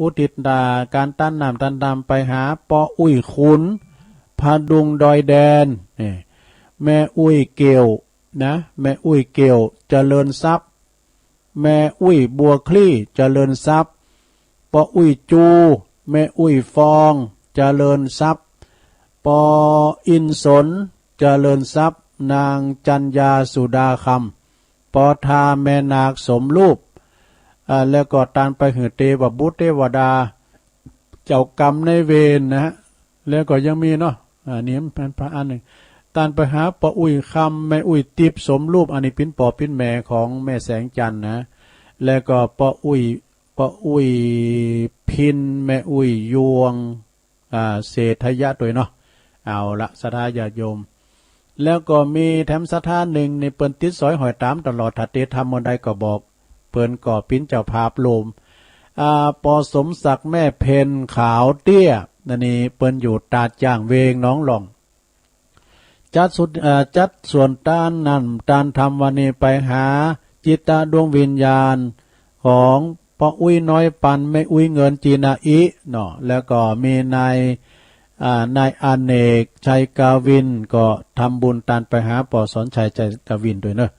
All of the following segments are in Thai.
อุทิศการตั้นน้ำตั้นดำไปหาปออุ้ยขุนพาดุงดอยแดนนี่แม่อุ้ยเกี่ยวนะแม่อุ้ยเกี่ยวเจริญทรัพย์แม่อุ้ยบัวคลี่เจริญทรัพย์ปออุ้ยจูแม่อุ้ยฟองเจริญทรัพย์ปออินสนเจริญทรัพย์นางจัญญาสุดาคำปอทาแม่นาคสมรูปแล้วก็ตานไปหือเทวบุตรเทวดาเจ้ากรรมในเวรนะฮะแล้วก็ยังมีเนาะนี่เป็นพระอันหนึ่งตานไปหาปออุ้ยคำแม่อุ้ยติบสมรูปอันนี้ปิ้นปอปิ้นแม่ของแม่แสงจันทร์นะแล้วก็ปออุ้ยพินแม่อุ้ยยวงเศรษฐยะตัวเนาะเอาละศรัทธาญาติโยมแล้วก็มีแถมศรัทธาหนึ่งในเปิ้นติดสอยหอยตามตลอดทัดเตธรรมมนใดก็บอกเปิ้นก่อปิ้นเจ้าภาพโลมปอสมศักดิ์แม่เพนขาวเตี้ยนั่นนี่เปิ้นอยู่ตาดจ้างเวงน้องหล่องจัดส่วนต้านนั่นตานทำวันนี้ไปหาจิตตดวงวิญญาณของปออุ้ยน้อยปันไม่อุ้ยเงินจีนาอิเนาะแล้วก็มีนายอเนกชัยกาวินก็ทำบุญตานไปหาปอสอนชัยใจกาวินด้วยเนาะ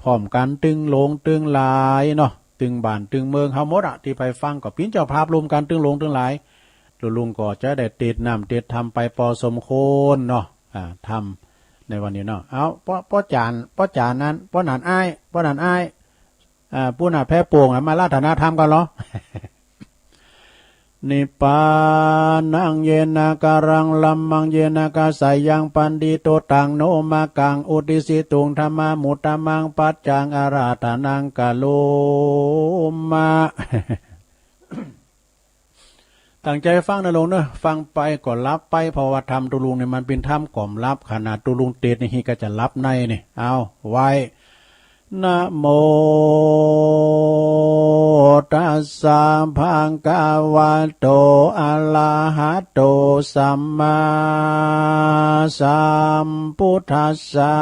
พร้อมกันตึงลงตึงหลายเนาะตึงบ้านตึงเมืองเฮาหมดที่ไปฟังก็ปิ้นเจ้าภาพรวมกันตึงลงตึงหลายลุงก็จะได้ติดน้ำติดทำไปปอสมโคนเนาะทำในวันนี้เนาะเอาป้อจานนั้นป้อหนานอ้ายผู้น่ะแพ้โป่งมาลาฐานะธรรมกันเหรอ นิปานังเยนาการังลัมมังเยนากาสายังปันดิโตตังโนมากังอุติสิตุงธรรมามุตตมังปัจจังอาราธานังกาโลมา ตั้งใจฟังนะลงเนอะฟังไปก็รับไปเพราะว่าธรรมตุลุงเนี่ยมันเป็นธรรมก่อมรับขนาดตุลุงเตดนี่ก็จะรับในนี่เอาไว้นะโมตัสสะภะคะวะโตอะระหะโตสัมมาสัมพุทธัสสะ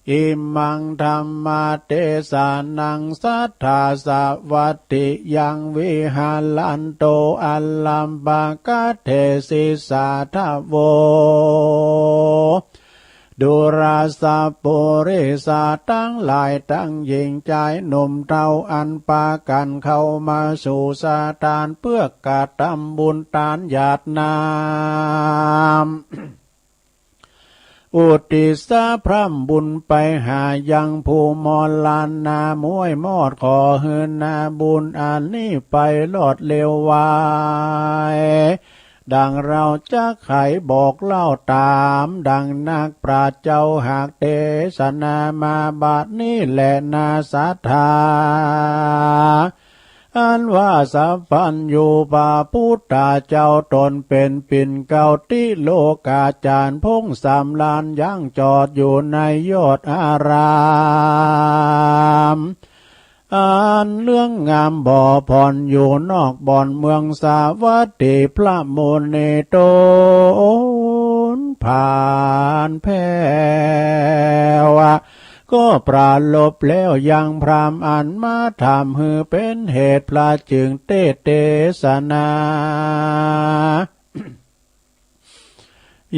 อิมังธัมมาเตสานังสัทธาสวัตติยังวิหาลันโตอัลลัมบากะเทศิสาทะโวดุราสะปุริสาตั้งหลายตั้งหญิงใจหนุ่มเท่าอันปากันเข้ามาสู่สาทานเพื่อกาทำบุญทานหยาดน้ำอุติสะพร่ำบุญไปหายังผู้มอลานนามวยมอดขอเฮืนนาบุญอันนี้ไปลอดเร็ววายดังเราจะไขบอกเล่าตามดังนักปราชญ์เจ้าหากเทศนามาบาดนี้แหละนาศรัทธาอันว่าสัพพัญญูปาพุทธาเจ้าตนเป็นปิ่นเก่าติโลกาจารย์พงสามลานยังจอดอยู่ในยอดอารามอันเรื่องงามบ่อผ่อนอยู่นอกบ่อนเมืองสาวัตถีพระโมนีโตนผ่านแพ้วะก็ปราลบแล้วยังพรามอันมาทำฮือเป็นเหตุพระจึงเทศนา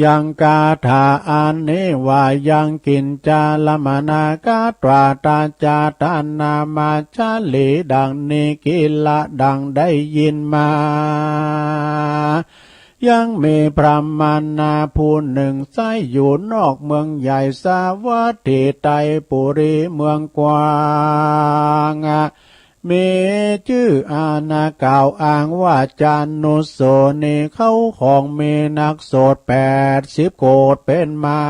ยังกาถาอันนี้ว่ายังกินจาลมนากาตราตาจาตานามาชาลีดังนี้กิละดังได้ยินมายังมีพระมานาผู้หนึ่งใส่อยู่นอกเมืองใหญ่สาวัตถีไตปุรีเมืองกว้างมีชื่ออาณาเก่าอ้างว่าจานุโสนีเขาของมีนักโสด80 โกฏเป็นไม้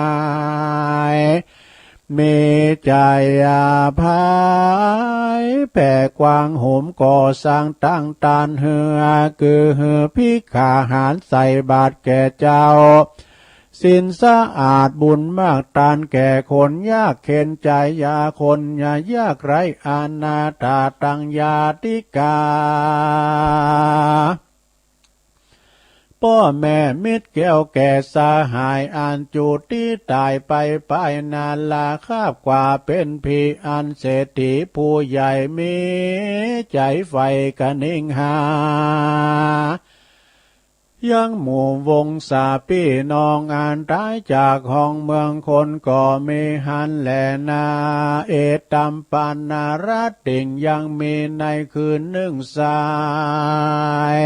มีใจอาภายแผ่กว้างโหมก่อสร้างตั้งตานเหือคือเหือพิขาหารใส่บาตรแก่เจ้าสินสะอาดบุญมากตานแก่คนยากเข็นใจยาคนยากไรอาณาถาตังยาติกาป พ่อแม่มิตรแก้วแก่สาหายอันจูที่ตายไปนานลาคาบกว่าเป็นพีอันเศรษฐีผู้ใหญ่มีใจไฟกันนิงหายังหมู่วงศาพี่น้องอ่านตายจากห้องเมืองคนก็มีหันแลนาเอตัมปันนารัตติงยังมีในคืนหนึ่งสาย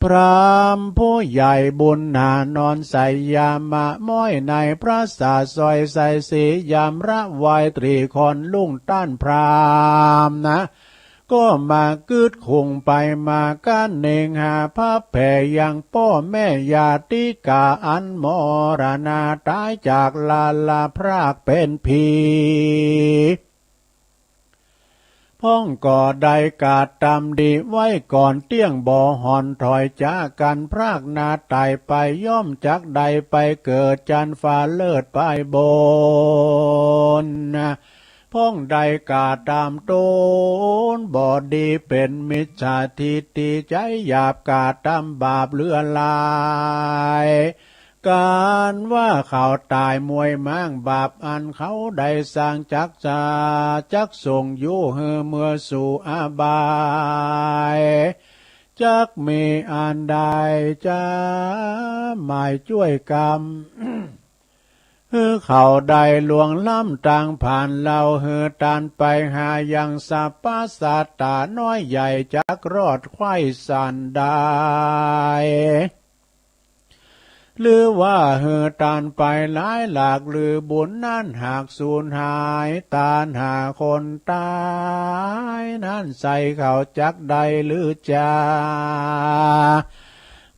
พรามผู้ใหญ่บุญหานอนใส่ยามะม้อยในพระศาสอยใส่สียามระไวยตรีคนลุ่งต้านพรามนะก็มากึดคงไปมากันเนงหาพระแผ่ยังพ่อแม่ญาติกาอันมรณาตายจากลาพรากเป็นผีพ้องก่อใดกาดตำดีไว้ก่อนเตี้ยงบ่อหอนถอยจากกันพรากนาตายไปย่อมจักใดไปเกิดจันฟ้าเลิศไปบนพ้องใดกาตามต้นบ่ดีเป็นมิจฉาทิฏฐิใจหยาบกาตามบาปเลือลายการว่าเขาตายมวยมั่งบาปอันเขาได้สร้างจักส่งอยู่เเมื่อสู่อาบายจักมีอันใดจะหมายช่วยกรรมเขาได้ลวงล้ำต่างผ่านเราตานไปหายังสัพพะสัตตาน้อยใหญ่จักรอดไข้สันได้หรือว่าตานไปหลายหลากหรือบุญนั่นหากสูญหายตานหาคนตายนั่นใส่เขาจักใดหรือจา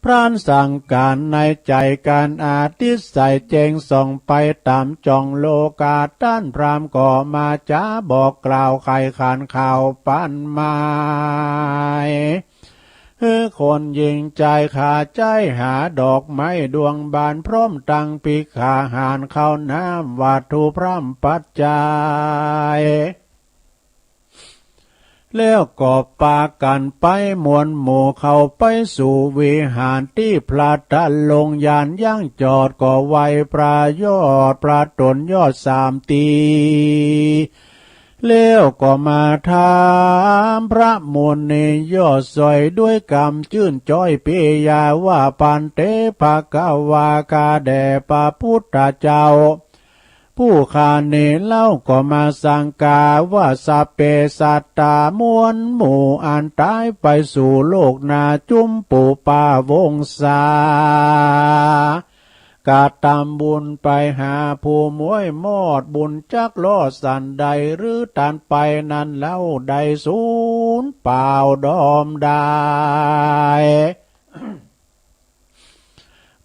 พรานสั่งการในใจการอาทิตใส่เจงส่องไปตามจองโลกาต้านพรามก่อมาจ้าบอกกล่าวใครขานข่าวปั้นไม้คนยิงใจขาใจหาดอกไม้ดวงบานพร้อมตังปีขาหารเข้าน้ำวัตถุพร่ำปัจจัยแล้วก็ปากันไปมวลหมู่เข้าไปสู่วิหารที่พระทันลงยานย่างจอดก็ไวปรายอดพระตนยอด3 ตีแล้วก็มาถามพระมุนียอดสอยด้วยกรรมชื่นจ้อยเปียาว่าปันเตภกวากาแด่พระพุทธเจ้าผู้ข้าเนเล่าก็มาสังกาว่าสัพเพสัตตามวลหมู่อันตายไปสู่โลกนาจุมปูปาวงศากาตามบุญไปหาผู้มวยมอดบุญจักล้อสันใดหรือตานไปนั้นแล้วใดสูญเปล่าดอมได้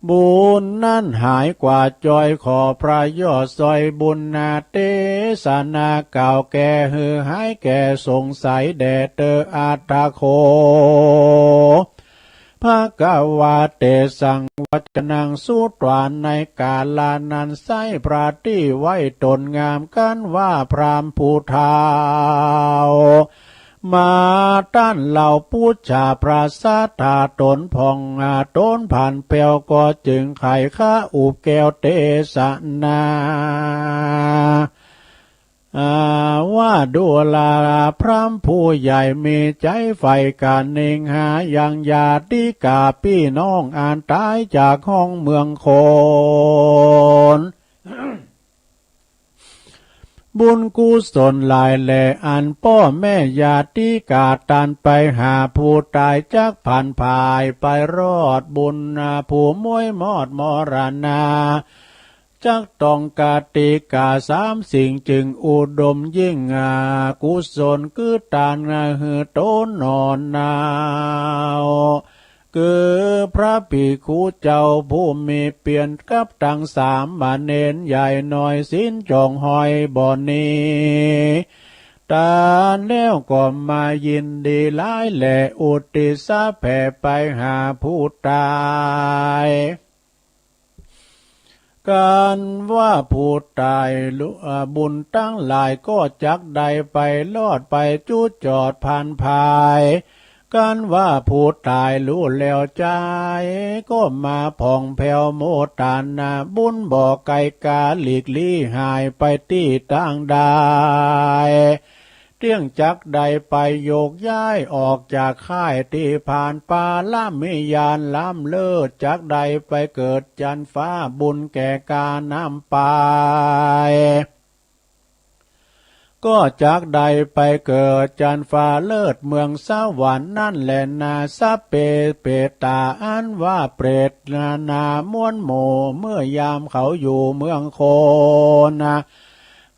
บุญนั่นหายกว่าจอยขอพระยอดซอยบุญนาเตสนาเก่าแก่หายแก่สงสัยแด่เตออาตาโคภะกวาเตสังวัจนังสุตวานในกาลานันไสพระที่ไว้ตนงามกันว่าพรามผู้เฒ่ามาต้านเหล่าปูชาพระสัทธาตนพองตนผ่านเปียวก็จึงไขข้าอุบแก้วเตสนาว่าดูลาพรามผู้ใหญ่มีใจใฝ่การเองหายังญาติกาพี่น้องอ่านตายจากห้องเมืองโคนบุญกุศลหลายแหล่อันพ่อแม่ญาติกาตันไปหาผู้ตายจากผ่านภายไปรอดบุญผู้มวยมอดมรณาจักต้องกาติกา3 สิ่งจึงอุดมยิ่งกุศลคือตานโตนอนนาวคือพระภิกขุเจ้าผู้มีเปลี่ยนกับตั้ง3 เณรใหญ่น้อยสินจองหอยบ่อนี้ตาแล้วก็มายินดีหลายแหล่อุติสะแผ่ไปหาผู้ตายการว่าผู้ตายบุญตั้งหลายก็จักใดไปลอดไปจูดจอดผ่านภาย กันว่าผู้ตายรู้แล้วใจก็มาผ่องแผ้วโมตานาบุญบ่อไก่กาหลีกลี่หายไปที่ต่างใดเที่ยงจักใดไปโยกย้ายออกจากค่ายที่ผ่านป่าล่ำมิยานล้ำเลิศจักใดไปเกิดจันฟ้าบุญแก่กาน้ำไปก็จากใดไปเกิดจันฟ้าเลิศเมืองสวรรค์นั่นแหละนาสัพเปเปตาอันว่าเปรตนามวนโมเมื่อยามเขาอยู่เมืองโคนะ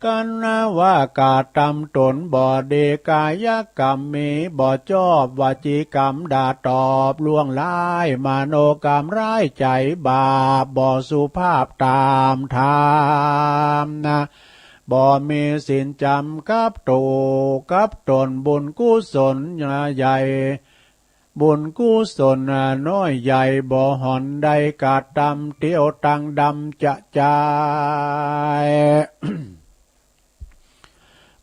กันนะว่ากาตำตนบ่เดกายกรรมมีบ่จอบวจีกรรมด่าตอบล่วงร้ายมโนกรรมร้ายใจบาปบ่สุภาพตามธรรมนะบ่มีศีลจำกับโตกับตนบุญกุศลใหญ่บุญกุศลน้อยใหญ่บ่หอนใดกาดำเตียวตังดำจะใจาย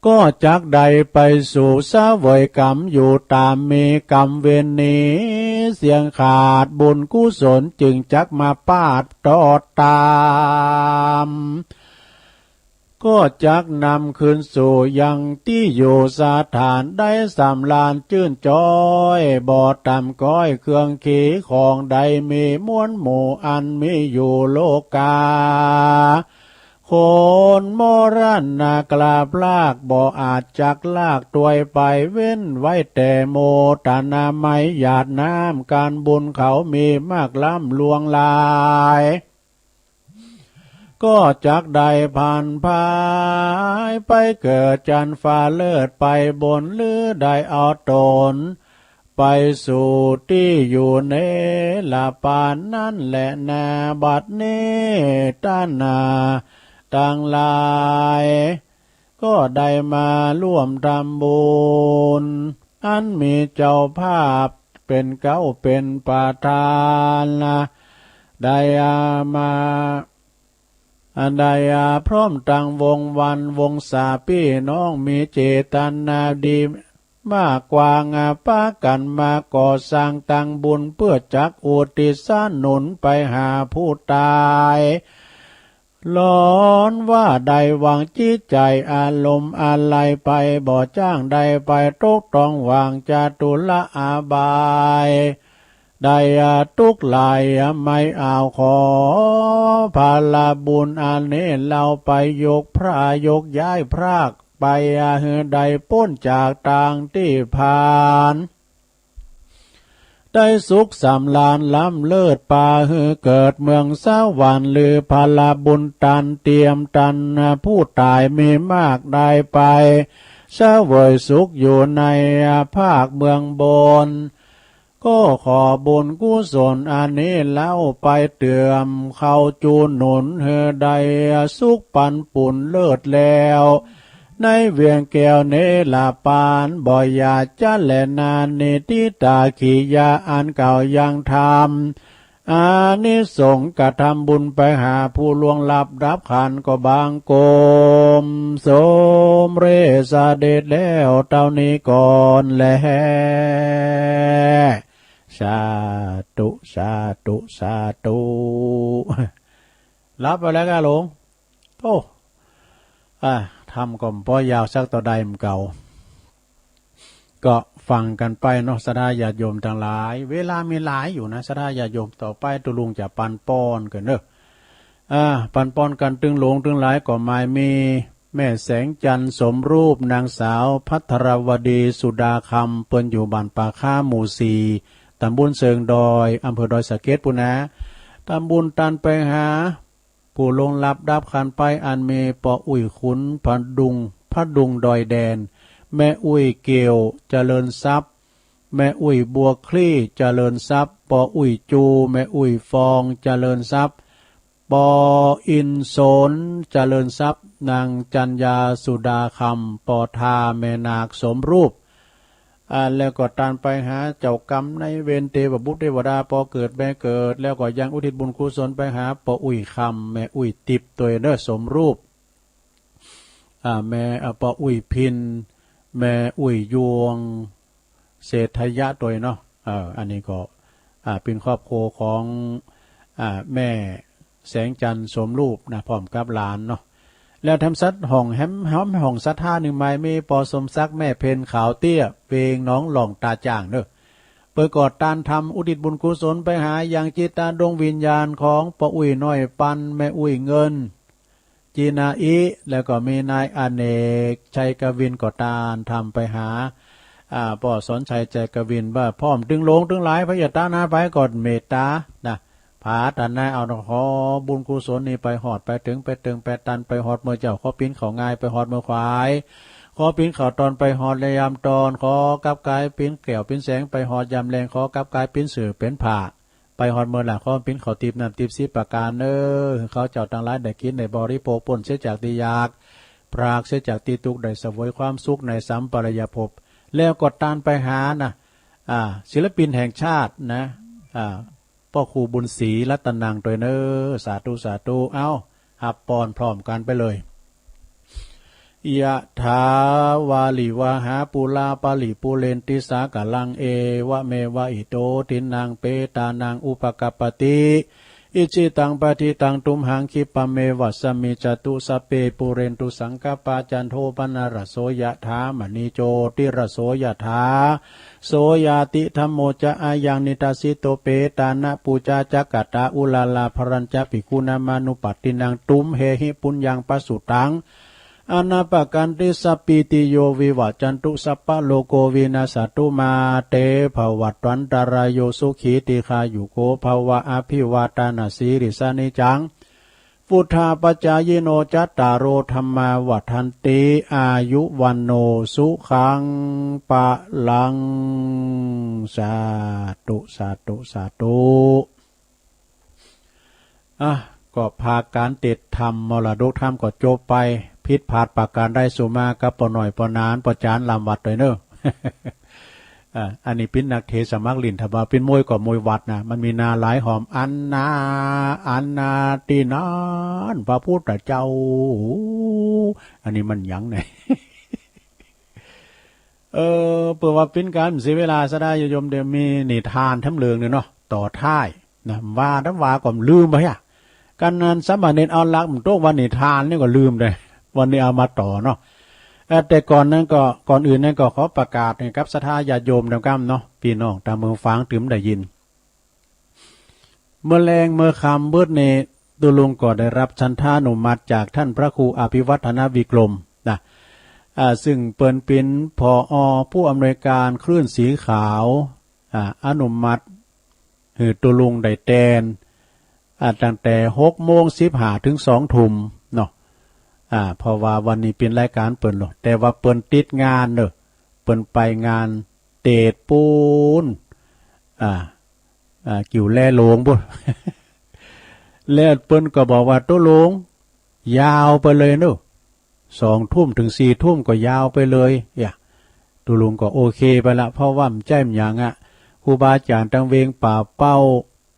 ก็จักใดไปสู่สวยกรรมอยู่ตามมีกรรมเวรนี้เสียงขาดบุญกุศลจึงจักมาปาดตอดตามก็จักนำคืนสู่ยังที่อยู่สถานได้สำลานจื่นจอยบ่อตำก้อยเครื่องขีของใดมีม้วนหมู่อันมีอยู่โลกาคนโมรันนากลาบลากบ่อาจจักลากตัวยไปเว้นไว้แต่โมตานาไมหยาดน้ำการบุญเขามีมากล้ำลวงลายก็จักใดผ่านพายไปเกิดจันฟ้าเลิศไปบนหรือได้เอาตนไปสู่ที่อยู่เนลาปานนั่นแหละนาบัดนี้ต้านนาต่างลายก็ได้มาร่วมทำบุญอันมีเจ้าภาพเป็นเก้าเป็นประธานได้มาอันใดพร้อมตั้งวงวันวงสาพี่น้องมีเจตนาดีมากกว่างาป้ากันมาก่อสร้างตั้งบุญเพื่อจักอุทิศหนุนไปหาผู้ตายร้อนว่าใดหวังจิตใจอารมณ์อะไรไปบ่จ้างใดไปตกต้องวางจาตุละอาบายได้ทุกหลายไม่เอาขอภาลาบุญอันนี้เราไปยกพระยกย้ายพรากไปใดพ้นจากต่างที่ผ่านได้สุขสำลานล้ำเลิศป่าเกิดเมืองสวรรค์หรือภาลาบุญตันเตรียมตันผู้ตายมีมากได้ไปเสวยสุขอยู่ในภาคเมืองบนก็ขอบุญกุศลอันนี้แล้วไปเตื่อมเข้าจูนหนุนใดสุขปันปุ่นเลิศแล้วในเวียงแก้วเนลาปานบ่อยาจะแลนานนิติตาขียาอันเก่ายังทำอานิสงส์กระทำบุญไปหาผู้ล่วงลับรับขันก็บางโกมสมเรสเด็จแล้วเท่านี้ก่อนแลสาธุสาธุสาธุรับไปแล้วกันหลวงโอ้ทำก่อมป้อยาวสักต่อใดมเก่าก็ฟังกันไปเนาะสดาญาติโยมทั้งหลายเวลามีหลายอยู่นะสดาญาติโยมต่อไปตุลุงจะปันป้อนกันเนอะปันป้อนกันตึงหลวงตึงหลายก็หมายมีแม่แสงจันทร์สมรูปนางสาวภัทรวดีสุดาคำเปิ้นอยู่บ้านป่าข้าหมู่สี่ตำบลเชิงดอยอำเภอดอยสะเก็ดปุนะตำบลตันไปหาผู้ลงลับดับขันไปอันเมปออุ่ยขุนพระดุงดอยแดนแม่อุ้ยเกียวเจริญทรัพย์แม่อุ้ยบัวคลี่เจริญทรัพย์ปออุ้ยจูแม่อุ้ยฟองเจริญทรัพย์ปออินโสนเจริญทรัพย์นางจัญญาสุดาคำปอทาแม่นาคสมรูปแล้วก็ตานไปหาเจ้ากรรมในเวรเทวบุตรเทวดาปอเกิดแม่เกิดแล้วก็ยังอุทิศบุญกุศลไปหาปออุ้ยคำแม่อุ้ยติบตัวเด้อสมรูปแม่ปออุ้ยพินแม่อุ้ยยวง เศรษฐยะตัวเนาะอันนี้ก็เป็นครอบครัวของแม่แสงจันทร์สมรูปนะพร้อมกับหลานเนาะแล้วทำซัดห้องแฮมห้องซัดท่าหนึ่งไม้มีปอสมซักแม่เพนขาวเตี้ยเพลงน้องหล่องตาจ่างเนอะเปิดกอดตานทำอุทิศบุญกุศลไปหาอย่างจิตตาดวงวิญญาณของปออุ้ยน้อยปันแม่อุ้ยเงินจีนาอีแล้วก็มีนายอเนกชัยกวินกอดตานทำไปหาป่อสอนชัยใจกวินว่าพร้อมตึงลงตึงหลายพระยาตานาไปกอดเมตตานะผาตันนายเอาขอบุญกุศลนี่ไปหอดไปถึงไปตึงไปตันไปหอดเมื่อเจ้าขอปิ้นเขาง่ายไปหอดเมื่อควายขอปิ้นเขาตอนไปหอดระยำตอนขอกับกายปิ้นแก้วปิ้นแสงไปหอดยำแรงขอกับกายปิ้นสื่อเป็นผ่าไปหอดเมื่อหลังขอปิ้นเขาตีบน้ำตีบซีประการเนอเขาเจ้าต่างหลายได้กินในบริโภคปนเสียจากตียากปรากเสียจากตีตุกได้เสวยความสุขในสัมปรายภพแล้วกดตานไปหานะศิลปินแห่งชาตินะพ่อครูบุญศรีรัตนังตัวเนอสาธุสาธุเอาหับปอนพร้อมกันไปเลยยะถาวาลิวาหาปุลาปาลิปุเรนติสากะลังเอวะเมวะอิโตทินังเปตานังอุปกัปปติอิจิตังปฏิตังตุมหังคิปะเมวัสมิจตุสเปปุเรนตุสังกปาจันโทปนารโสยะถามณีโจติรโสยะถาโสยาติธัมโมจะอายังนิตาสิโตเปตานะปูจาจักตาอุลาลาภรัญจปิกุณามานุปัตตินังตุมเฮหิปุญญังปสุตังอนาปกันติสัพพิติโยวิวัจจันตุสัพพะโลโกวินาศตุมาเตภวัตวันตรายโยสุขีติคายุโกภวะอภิวาตานาสีริสานิจังพุทธาปัจจายโนจัตตารโอธรรมาวัฏันติอายุวันโนสุขังปะลังสาธุสาธุสาธุก็พาการติดธรรมมรดกธรรมก็จบไปพิษผาดปากการได้สุมากับปอหน่อยปอนานปอจานลำวัดเลยเนอะ อันนี้เป็นนักเทศมักลินถ้าว่าเป็นมวยก็มวยวัดนะมันมีนาหลายหอมอันนาตีนานพระพุทธเจ้าอันนี้มันยังไง เปิดว่าเป็นการเสียเวลาซะได้โยมเดี๋ยวมีนิทานทั้งเรืองเนี่ยเนาะต่อท้ายนะว่าทั้งว่าก็ลืมไปอ่ะการงานสามเณรเอาลักมันโตวันนิทานนี่ก็ลืมเลยวันนี้เอามาต่อเนาะแต่ก่อนนั้นก็ก่อนอื่นนั้นก็ขอประกาศให้กับศรัทธาญาติโยมทั้งกั้มเนาะพี่น้องตามเมืองฟังถึงได้ยินเมื่อแรงเมื่อคำเบิดเนตุลุงก็ได้รับชันทานุมัติจากท่านพระครูอภิวัฒนวิกรมนะซึ่งเปิ่นเป็นผอ.ผู้อำนวยการคลื่นสีขาวอนุมัติคือตุลุงได้แตนตั้งแต่6:15 ถึง 2 ทุ่มเนาะเพราะว่าวันนี้เป็นรายการเปิ่นหรอกแต่ว่าเปิ่นติดงานเนอะเปิ่นไปงานเตดปูนกิ่วแล่โลงบุ่น แล้วเปิ่นก็บอกว่าตัวโลงยาวไปเลยเนอะ2 ทุ่มถึง 4 ทุ่มก็ยาวไปเลยตัวลุงก็โอเคไปละเพราะว่ามันแจ้มอย่างครูบาอาจารย์ตั้งเวงป่าเป้า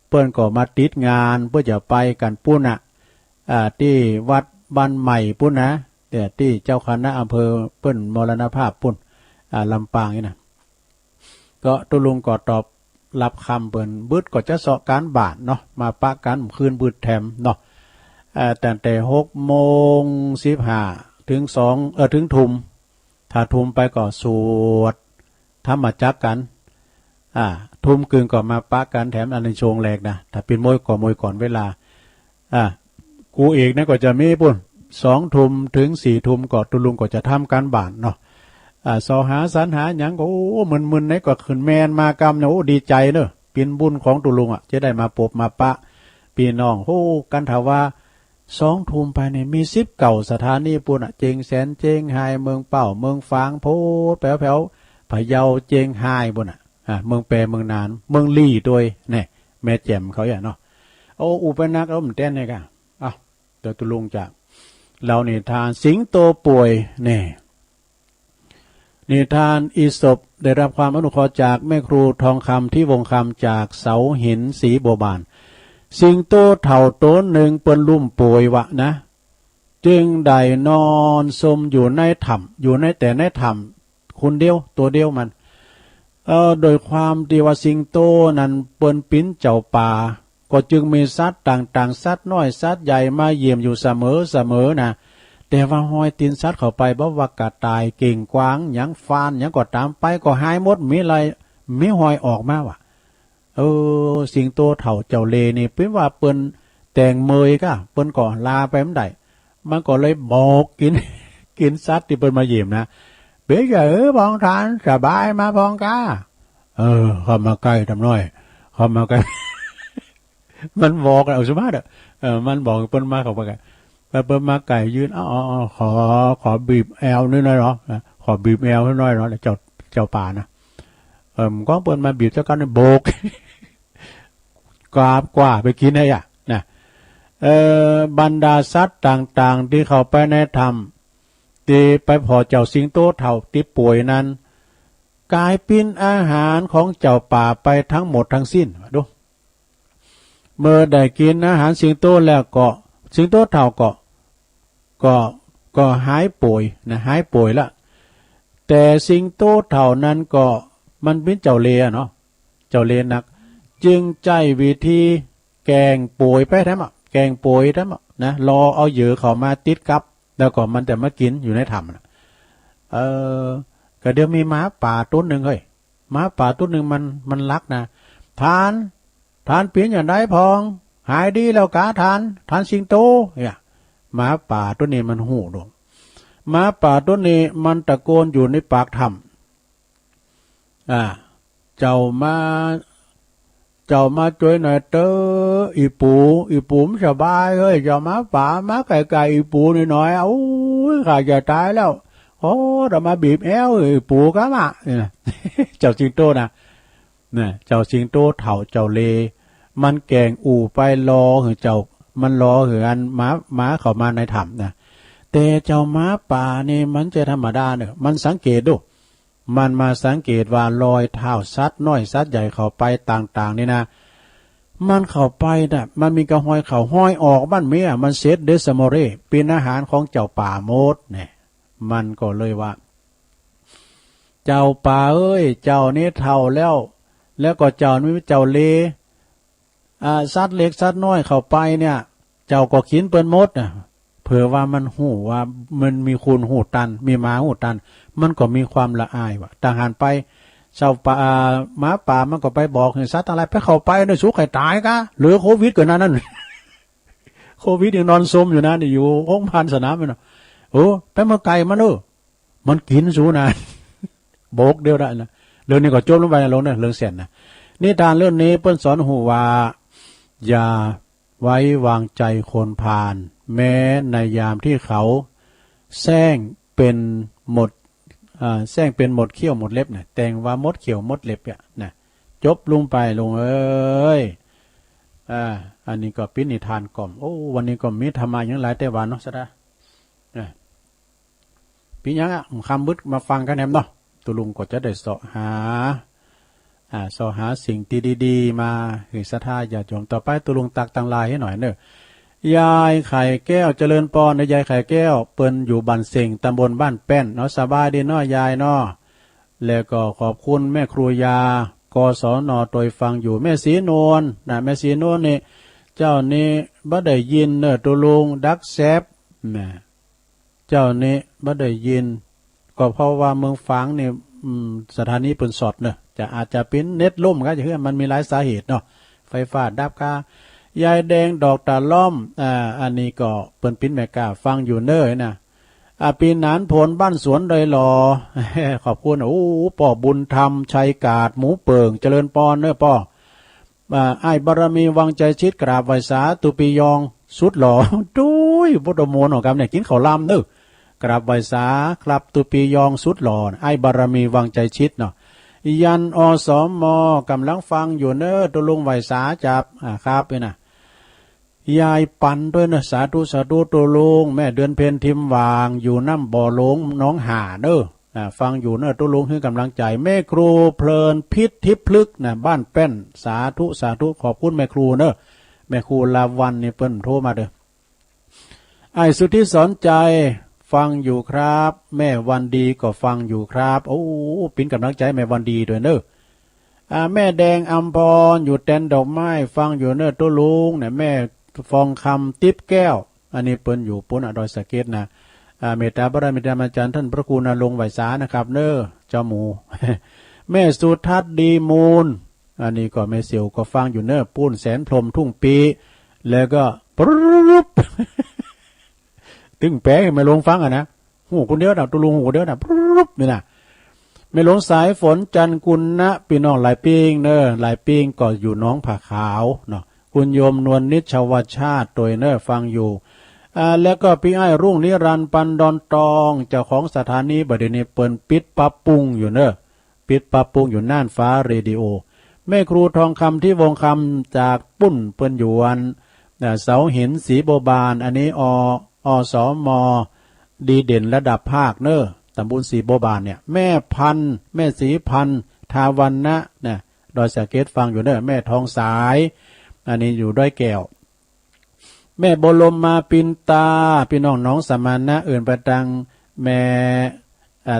เปิ้นก็มาติดงานเพื่อจะไปกันปุ้นที่วัดบ้านใหม่ปุ้นนะแต่ที่เจ้าคณะอำเภอเปิ้นมรณภาพปุ้นลำปางนี่นะก็ตุลุงก็ตอบรับคำเปิ้นบึดก็จะเสาะการบาทเนาะมาปะกันคืนบึดแถมเนาะตั้งแต่6:15 ถึง 2ถึงทุ่มถ้าทุ่มไปก็สวดธรรมจักกันทุ่มกึ่งก็มาปะกันแถมอันในช่วงแรกนะถ้าเป็นมวยก็มวยก่อนเวลากูเอกนะก็จะมีปุ่น2 ทุ่มถึง 4 ทุ่มก็ตุลุงก็จะทำการบ้านเนาะสอหาสรรหาหยังก็โอ้มึนๆไหนก็ขึ้นแมนมากรรมเนาะโอ้ดีใจเนอะเป็นบุญของตุลุงจะได้มาปบมาปะพี่น้องโอ้กันถาว่า2 ทุ่มไปเนี่ยมี10 เก่าสถานีปุ่นเจงแสนเจงไฮเมืองเป่าเมืองฟางโพดแผ่วๆพะเยาเจงไฮปุ่นเมืองแปรเมืองนานเมืองลี่ด้วยเนี่ยแม่แจ่มเขาอย่างเนาะโอ้อุปนักแล้วมันเต้นเนี่ยกันเดี๋ยวตุลุงจากเรานิทานสิงโตป่วยเนี่ยนิทานอีสปได้รับความอนุเคราะห์จากแม่ครูทองคำที่วงคำจากเสาหินสีบัวบานสิงโตเถ่าโต้นหนึ่งเปิ้นลุ่มป่วยวะนะจึงได้นอนสมอยู่ในถ้ำอยู่ในแต่ในถ้ำคนเดียวตัวเดียวมัน โดยความที่ว่าสิงโตนั้นเปิ้นปิ้นเจ้าป่าก็จึงมีสัตว์ต่างๆสัตว์น้อยสัตว์ใหญ่มาเยี่ยมอยู่เสมอนะแต่ว่าห้อยตีนสัตว์เข้าไปบ่ว่ากระต่ายเก่งกวางหยังฟานหยังก็ตามไปก็หายหมดมีอะไรมีหอยออกมาว่ะสิงโตเฒ่าเจ้าเลนี่เป็นว่าเปิ้นแต่งเมยก็เปิ้นก็ลาไปมันได้มันก็เลยบอกกินสัตว์ที่เปิ้นมาเยี่ยมนะเป๋ยพองทานสบายมาพองกาเข้ามาใกล้ทำน้อยเข้ามาใกล้ มันบอกเอาสมาร์ทมันบอกเปิ้นมาเข้าไปเปิ้นมาไก่ยืนขอบีบแอลนิดหน่อยเหรอขอบีบแอลนิดหน่อยเหรอเจ้าป่านะก็เปิ้นมาบีบเจ้ากันโบก กว่าไปกินไอ้อะนะบรรดาสัตว์ต่างๆที่เข้าไปในธรรมที่ไปพอเจ้าสิงโตเฒ่าที่ป่วยนั้นกลายเป็นอาหารของเจ้าป่าไปทั้งหมดทั้งสิ้นดูเมื่อได้กินอาหารสิงโตแล้วก็สิงโตเฒ่าก็หายป่วยนะหายป่วยละแต่สิงโตเฒ่านั้นก็มันเป็นเจ้าเลเนาะเจ้าเลนักจึงใจวิธีแกงป่วยไปทั้งหมดแกงป่วยทั้งหมดนะรอเอาเหยื่อเข้ามาติดกับแล้วก็มันแต่มากินอยู่ในถ้ำนะก็เดี๋ยวมีหมาป่าตัวหนึ่งเฮ้ยหมาป่าตัวหนึ่งมันรักนะทานเปลี่ยนอย่างไรพองหายดีแล้วกาทานสิงโตเนี่ยหมาป่าตัวนี้มันหูดงหมาป่าตัวนี้มันตะโกนอยู่ในปากถ้ำเจ้ามาช่วยหน่อยเตออีปูมสบายเฮ้ยเจ้ามาป่ามาไก่อีปูหน่อยโอ้ยข้าจะตายแล้วโอ้เรามาบีบแอวอีปูก็มาเนี่ยเจ้าสิงโตนะเนี่ยเจ้าสิงโตเฒ่าเจ้าเลมันแกงไปรอหือเจ้ามันรอหืออันม้าเข้ามาในถ้ำนะแต่เจ้าม้าป่านี่มันจะธรรมดาเนี่ยมันสังเกตดูมันมาสังเกตว่ารอยเท้าสัตว์น้อยสัตว์ใหญ่เข้าไปต่างๆนี่นะมันเข้าไปนะมันมีกระหอยเข่าห้อยออกบ้านเมียมันเซตเดสโมเรเป็นอาหารของเจ้าป่าโมดเนี่ยมันก็เลยว่าเจ้าป่าเอ้ยเจ้านี่เท่าแล้วก็เจ้านี่เจ้าเลสัตว์เล็กสัตว์น้อยเข้าไปเนี่ยเจ้าก็ขินเปิ้นมดนะเผื่อว่ามันหูว่ามันมีคุณหูตันมีหมาหูตันมันก็มีความละอายว่ะทหารไปชาวป่าหมาป่ามันก็ไปบอกให้สัตว์อะไรไปเข้าไปในสุขให้ตายกะเหลือโควิดกว่านั้น โควิดยังนอนซมอยู่นะนี่อยู่ห้องพันสนามมันโอ้ไปมาไก่มันมันกินสูนะ โบกเดียวได้นะเรื่องนี้ก็จบลงไปลงเนี่ยเรื่องเสียนนะนี่ทานเรื่องนี้เปิ้นสอนหูว่าอย่าไว้วางใจคนพาลแม้ในยามที่เขาแซงเป็นหมดแซงเป็นหมดเขี้ยวหมดเล็บเนี่ยแต่งว่ามดเขี้ยวมดเล็บเนี่ยนะจบลงไปลงเอ้ยอันนี้ก็เป็นนิทานกล่อมโอ้วันนี้ก็มีธรรมะอย่างหลายแต่วันเนาะซะนะพี่ยังคำบึดมาฟังกันแนมเนาะตุลุงก็จะได้เสาะหาสิ่งที่ดีๆมาให้ศรัทธาญาติโยมต่อไปตุลุงตักตังลายให้หน่อยเนอะยายไข่แก้วเจริญปอนในยายไข่แก้วเปิ้นอยู่บ้านเสงตำบลบ้านแป้นเนาะสบายดีเนาะยายเนาะแล้วก็ขอบคุณแม่ครูยากศนโดยฟังอยู่แม่ศรีนวลนะแม่ศรีนวลนี่เจ้านี่บ่ได้ยินเนอะตุลุงดักแซบนะเจ้านี่บ่ได้ยินก็เพราะว่าเมืองฝางนี่สถานีเปิ้นสอดเนอะจะอาจจะเป็นเน็ตล่มก็จะคือมันมีหลายสาเหตุเนาะไฟฟ้าดับกายายแดงดอกตาล้อมอันนี้ก็เปิ้นปิ้นแม่กาฟังอยู่เน้อนะปีนานผลบ้านสวนโดยหลอ ขอบคุณโอ้ป่อบุญธรรมชัยกาดหมูเปิงเจริญปอนเน้อป่อไอ้บารมีวังใจชิดกราบไหวสาตุปียองสุดหล่อดุยพุทธมนต์ของกำเนี่ยกินข้าวลำเน้อกราบไหวสาครับตุปียองสุดหล่อไอ้บารมีวังใจชิดเนาะยันอสมกำลังฟังอยู่เน้อตุลุงไหวสาจับครับเนี่ยนะยายปันด้วยนะสาธุตัวลุงแม่เดือนเพ็ญทิมวางอยู่น้ำบ่อหลงน้องหาเด้อฟังอยู่เนอะตัวลุงให้กำลังใจแม่ครูเพลินพิษทิพลึกนะบ้านแป้นสาธุขอบคุณแม่ครูเนอะแม่ครูลาวันนี่เปิ้นโทรมาเด้อไอ้สุทธิสอนใจฟังอยู่ครับแม่วันดีก็ฟังอยู่ครับโอ้ปิ้นกำลังใจแม่วันดีด้วยเนอะ แม่แดงอัมพรอยู่แตนดอกไม้ฟังอยู่เนอตัวลุงเนี่ยแม่ฟองคำติ๊บแก้วอันนี้เปิ้นอยู่ปุ้นดอยสะเก็ดนะเมตตาบารมีธรรมอาจารย์ท่านพระครูณรงค์ไหวสานะครับเนอเจ้าหมู แม่สุทัศน์ดีมูลอันนี้ก็แม่เสียวก็ฟังอยู่เนอปุ้นแสนพรมทุ่งปีแล้วก็ปรุบ ตึงแป๊ไม่ลงฟังนะหูคนเดียวนะตัวลุงหูคนเดียวนะปรุบนี่นะไม่ลงสายฝนจันกุลนะพี่น้องหลายปิ้งเนอหลายปิ้งก็อยู่น้องผาขาวเนาะคุณโยมนวลนิชวชาติตัวเนอฟังอยู่แล้วก็พี่ไอ้รุ่งนิรันดร์ปันดอนตองเจ้าของสถานีบัดนี้เปิ่นปิดปรับปรุงอยู่เนอปิดปรับปรุงอยู่น่านฟ้าเรดิโอแม่ครูทองคำที่วงคำจากปุ้นเปิ้นอยู่วันเสาหินสีโบบานอันนี้อสมดีเด่นระดับภาคเนอตำบลสีโบบานเนี่ยแม่พันแม่สีพันทาวันนะเนี่ยดอยสะเก็ดฟังอยู่เนอแม่ทองสายอันนี้อยู่ด้วยแก้วแม่บรมมาปินตาพี่น้องน้องสมานนะเอื่นประดังแม่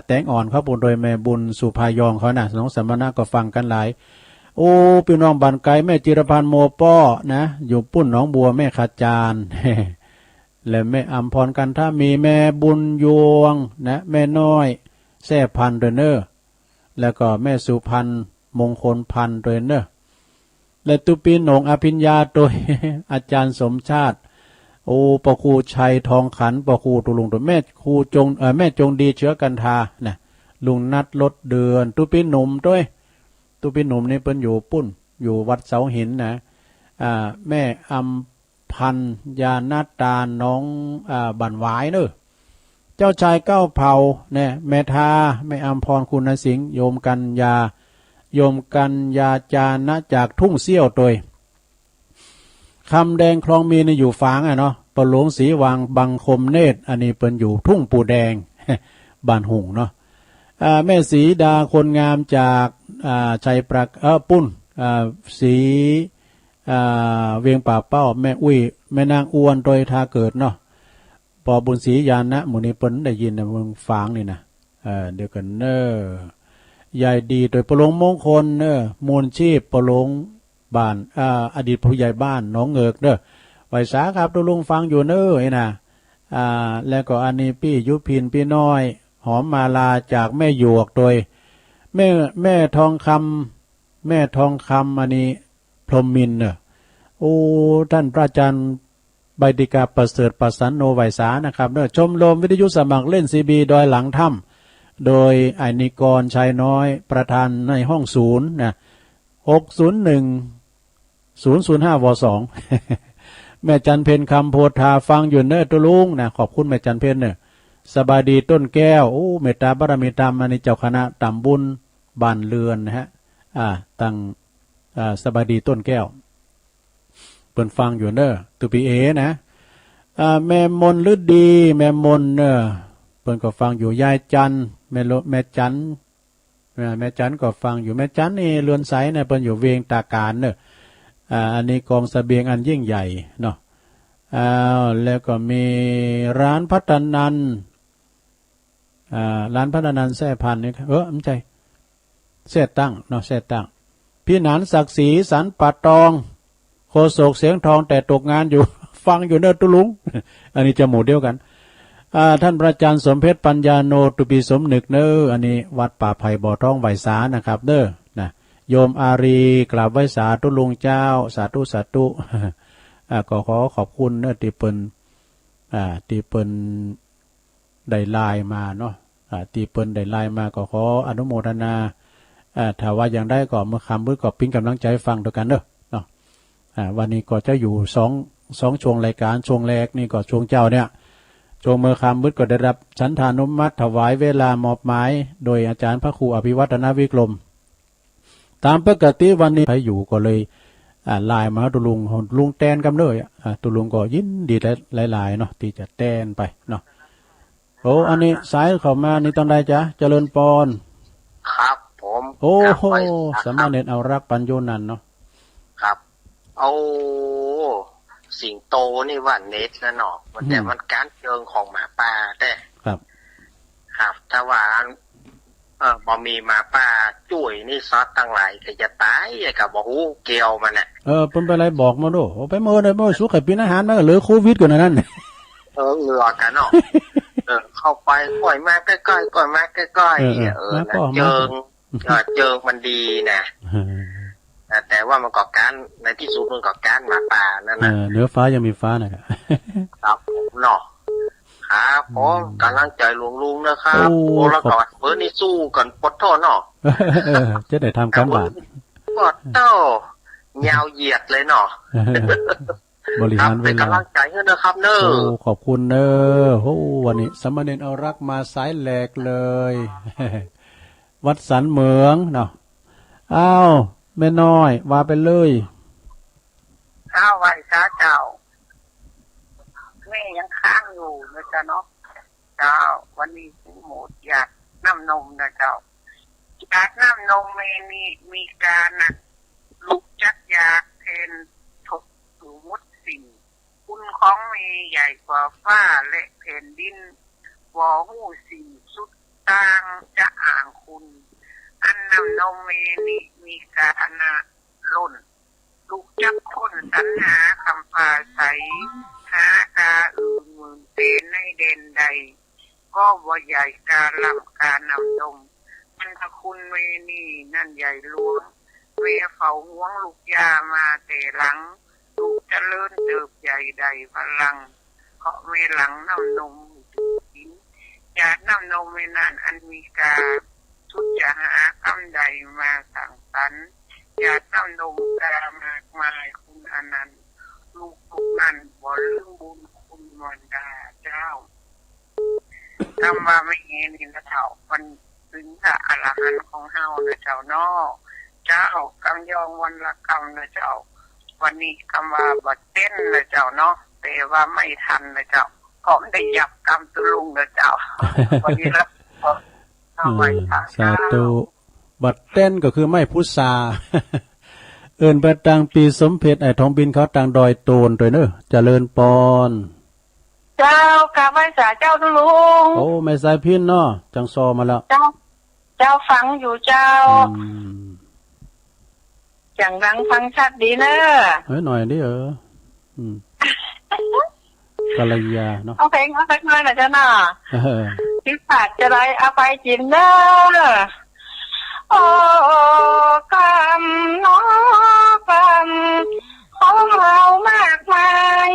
แตงอ่อนเขาบุญโดยแม่บุญสุภายองเขานะน้องสมานนะก็ฟังกันหลายโอ้พี่น้องบันไกแม่จิรพันธ์โมป้อนะอยู่ปุ้นหนองบัวแม่ขจารและแม่อัมพรกันถ้ามีแม่บุญยวงนะแม่น้อยแซ่พันเดเนอร์แล้วก็แม่สุพันธ์มงคลพันเดเนอร์และตุปีหนงอภิญญาโดย อาจารย์สมชาติโอ้ปะครูชัยทองขันปะครูตุลุงตัวแม่ครูจงแม่จงดีเชื้อกันทานะลุงนัดลดเดือนตุปีหนุ่มด้วยตุปีหนุ่มนี่เป็นอยู่ปุ้นอยู่วัดเสาหินนะแม่อัมพันยานาตาน้องบันหวายเนอะเจ้าชายเก้าเผ่าเนี่ยแม่ทาแม่อัมพรคุณสิงห์โยมกันยาจานะจากทุ่งเสี้ยวตัวคำแดงคลองมีในอยู่ฝางเนาะปะหลวงสีวางบังคมเนตรอันนี้เป็นอยู่ทุ่งปูแดง บ้านหุงเนาะแม่สีดาคนงามจากชัยประปุ้นสีเวียงป่าเป้าแม่อุ้ยแม่นางอ้วนโดยทาเกิดเนาะปอบุญศรียานนะหมู่นี้เปิ้นได้ยินนะเมืองฝางนี่นะเดี๋ยวกันเนอยายดีโดยปะหลวงมงคลเนอมูลชีพปะหลวงบ้านอดีตผู้ใหญ่บ้านน้องเงือกเนอไหวสาครับตุลุงฟังอยู่เนอไอ้นะแล้วก็อันนี้พี่ยุพินพี่น้อยหอมมาลาจากแม่หยวกโดยแม่ทองคำอันนี้พรหมินเนอโอ้ท่านพระอาจารย์ใบดิกาประเสริฐประสันโนไหวสานะครับเนอชมรมวิทยุสมัครเล่นซีบีดอยหลังถ้ำโดยไอนิกรชัยน้อยประธานในห้องศูนย์นะ601-005 ว2 แม่จันเพนคำโพธาฟังอยู่เนอตุลุงนะขอบคุณแม่จันเพนเนอสบายดีต้นแก้วโอ้เมตตาบารมีธรรมอันนี้เจ้าคณะตำบุญบ้านเรือนนะฮะตั้งสบายดีต้นแก้วเปิ่นฟังอยู่เนอตุปีเอนะแม่มนฤดีแม่มนเนอเปิ่นก็ฟังอยู่ยายจันแม่จันก็ฟังอยู่แม่จันนี่เรือนไสเนี่ยเปิ่นอยู่เวียงตาการเนออันนี้กองเสบียงอันยิ่งใหญ่เนาะแล้วก็มีร้านพัฒนันแซ่พันนี่ไม่ใช่แซ่ตั้งเนาะแซ่ตั้งพี่หนานศักดิ์ศรีสันปัดตองโคโศกเสียงทองแต่ตกงานอยู่ ฟังอยู่เนอตุลุง อันนี้จะหมู่เดียวกันท่านพระอาจารย์สมเพชรปัญญาโนตุปีสมนึกเนออันนี้วัดป่าไผ่บ่อท้องไหวสานะครับเนอนะโยมอารีกราบไหว้สาธุลุงเจ้าสาธุ ก็ขอขอบคุณเนอที่เปิ้นได้ไลน์มาเนาะที่เปิ้นได้ไลน์มาก็ขออนุโมทนาถ้าว่าอย่างได้ก็เมื่อคำมือก็ปิ้งกำลังใจฟังด้วยกันเนาะวันนี้ก็จะอยู่สองช่วงรายการช่วงแรกนี่ก็ช่วงเจ้าเนี่ยช่วงเมื่อคำมืดก็ได้รับฉันทานุมัติถวายเวลามอบหมายโดยอาจารย์พระครูอภิวัฒนวิกรมตามปกติวันนี้ใครอยู่ก็เลยไลน์มาตุลุงแตนกันเลยตุลุงก็ยินดีหลายเนาะที่จะแตนไปเนาะโอ้อันนี้สายเข้ามานี่ตอนใดจ๊ะเจริญปอนครับผมโอ้โหสามเณรเอารักปัญโยนันเนาะครับเอาสิงโตนี่ว่าเน็ตแล้วเนาะแต่มันการเชิงของหมาป่าแต่ครับถ้าว่า บ่มีหมาป่าจุ้ยนี่ซอสตั้งหลายก็จะตายก็บ่ฮู้เกี่ยวมันน่ะเพิ่นไปอะไรบอกมาดูเอาไปมื้อได้บ่สุขให้กินอาหารมันก็เหลือโควิดกว่านั้นเหลือกันเนาะเข้าไปก่อยมาใกล้ๆก่อยมาใกล้ๆนะเจิงมันดีนะแต่ว่ามันก่อการในที่สุดมันก่อการหมาป่านั่นน่ะเหนือฟ้ายังมีฟ้านะครับผมเนาะครับผมกำลังใจลุงๆนะครับโอ้แล้วก็นี่สู้กันปดโทษเนาะจะได้ทำการบ้านปดโตยาวเหยียดเลยเนาะบริหารเวลาเป็นกำลังใจให้นะครับเนอะขอบคุณเนอะโอ้วันนี้สมณเณรเอารักมาสายแหลกเลยวัดสันเหมืองเนาะอ้าวแม่น้อยว่าไปเลยไหว้เจ้าแม่ยังค้างอยู่นะจ๊ะเนาะเจ้าวันนี้หมูอยากน้ำนมนะเจ้าอยากน้ำนมมีการนะลุกจักอยากเพนถกสูมุดสิ่งคุณของเมใหญ่กว่าฟ้าและแผ่นดินวอหูสิ่งสุดต่างจะอ่างคุณอันน้ำนมเมนี่มีการนะล้นลูกจักคนสัญหาคำพาใสหากาอื่นหมื่นเป็นในเด่นใดก็ว่าใหญ่การลำการนำนมมันพระคุณเมนี่นั่นใหญ่หลวงเวเฝ้าห่วงลูกยามาแต่หลังลูกจะเลื่อนเติบใหญ่ใดพลังเพราะเมหลังนำนมกินจากนำนมเมนานอันมีกาทุกจะหากำใดมาสั่งสรรอยากนำนมกามากมายคุณอนันต์ลูกทุกนั้นบ่ลืมบุญคุณมารดาเจ้าคำว่าไม่เห็นนะเจ้ามันถึงพระอรหันต์ของเฮานะเจ้าเนาะเจ้ากำยองวันละกำนะเจ้าวันนี้คำว่าบัดเต้นนะเจ้าเนาะแต่ว่าไม่ทันนะเจ้าก็ไม่ได้ยับกำตุลุงนะเจ้าวันนี้แล้วสาธุบัดเต้นก็คือไม่พุทธาเอิ้นไปต่างปีสมเพชไอ้ทองบินเขาต่างดอยโตนตัวเนอะเจริญปอนเจ้ากราบไหว้สาเจ้าทุลุงโอ้ไม่สายพินเนาะจังซอมาแล้วเจ้าฟังอยู่เจ้าจังดังฟังชัดดีเนอะหน่อยดิกัลยาเนาะเอาเพลงหน่อยนะเจ้าน่ะที่ฝากจะได้เอาไปกินเนอะโอ้กำน้อกำของเรามากมาย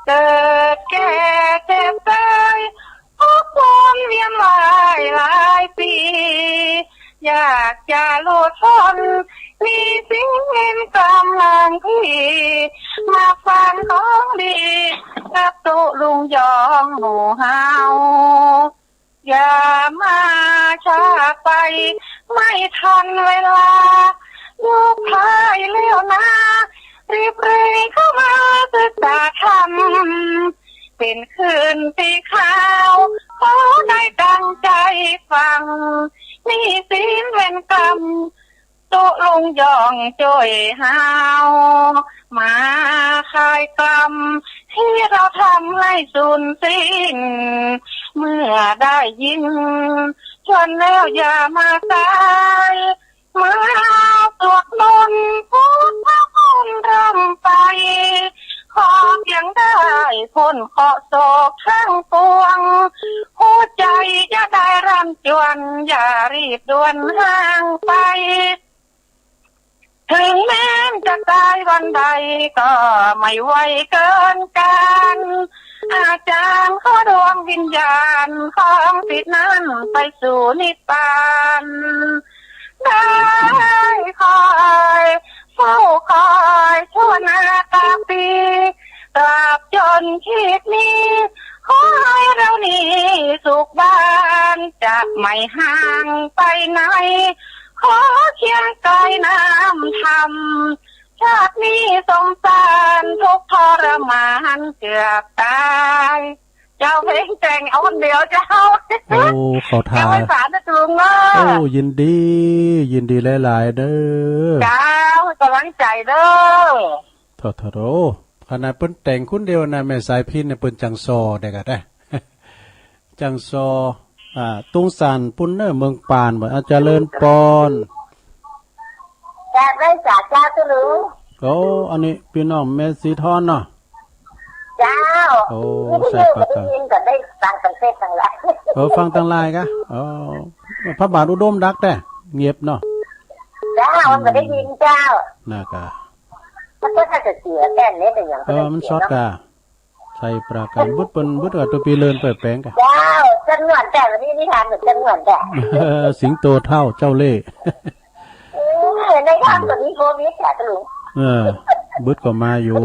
เกิดแก่เจ็บตายทุกวนเวียนหลายปีอยากจะหลุดพ้นมีสิ่งเห็นกำลังพี่มาฟังของดีกับตุลุงยองหนูเฮาอย่ามาช้าไปไม่ทันเวลาลูกพายเลี้ยวนะรีบเร่งเข้ามาศึกษาธรรมเป็นคืนที่ข่าวขอได้ดังใจฟังนี่ศีลเวรกรรมตุลุงยองจ่วยหาวมาคลายกรรมที่เราทำให้สูญสิ้นเมื่อได้ยินชวนแล้วอย่ามาตายมาตรวจมนต์พูดพระคุณรำไปขอเพียงได้พ้นเคราะห์โศกทั้งปวงหัวใจจะได้รำจวนอย่ารีบด่วนห่างไปถึงแม้จะตายวันใดก็ไม่ไวเกินกันอาจารย์ขอดวงวิญญาณของศิษย์นั้นไปสู่นิพพานได้คอยเฝ้าคอยชั่วนาตาปีตราบจนชีวิตนี้ขอให้เรานี้สุขบ้านจะไม่ห่างไปไหนขอเคียงไกลน้ำธรรมชาตินี้สงสารทุกทรมานเกือบตายเจ้าเพลงแต่งเอาคนเดียวเจ้าโอ้เขาทาไม่สารนะจุงเนาะโอ้ยินดีหลายๆเด้อเจ้ากำลังใจเด้อโถขนาดเปิ้นแต่งคนเดียวนะแม่สายพินเนี่ยเปิ้นจังซอได้ก็ได้จังซอ ตุงสานปุ้นเนอร์เมืองปานบ่อาเจริญปอน จากได้จากเจ้าตุลุง โอ้อันนี้พี่น้องแม่สีทอนเนาะ เจ้า โอ้ ไม่ ใส่ ได้ ปาก ได้ กา ยินก็ได้ฟังกันเทศทั้งหลาย ฟังตั้งลายกะพระบาทอุดมรักแต่เงียบเนาะ เจ้ามันก็ได้ยินเจ้า น่ากะ มันก็ถ้าจะเสียแค่นี้แต่อย่าง มันช็อตกะใส่ประกันบุดเปิ้นบุดกับตัวปีเลินเปิดแปลงกะ เจ้าจังหวัดแต่วันนี้นิทานเหมือนจังหวัดแต่ สิงโตเท่าเจ้าเล่ห์ ในทางตัวนี้โควิดแต่ตุลุง บุดก็มาอยู่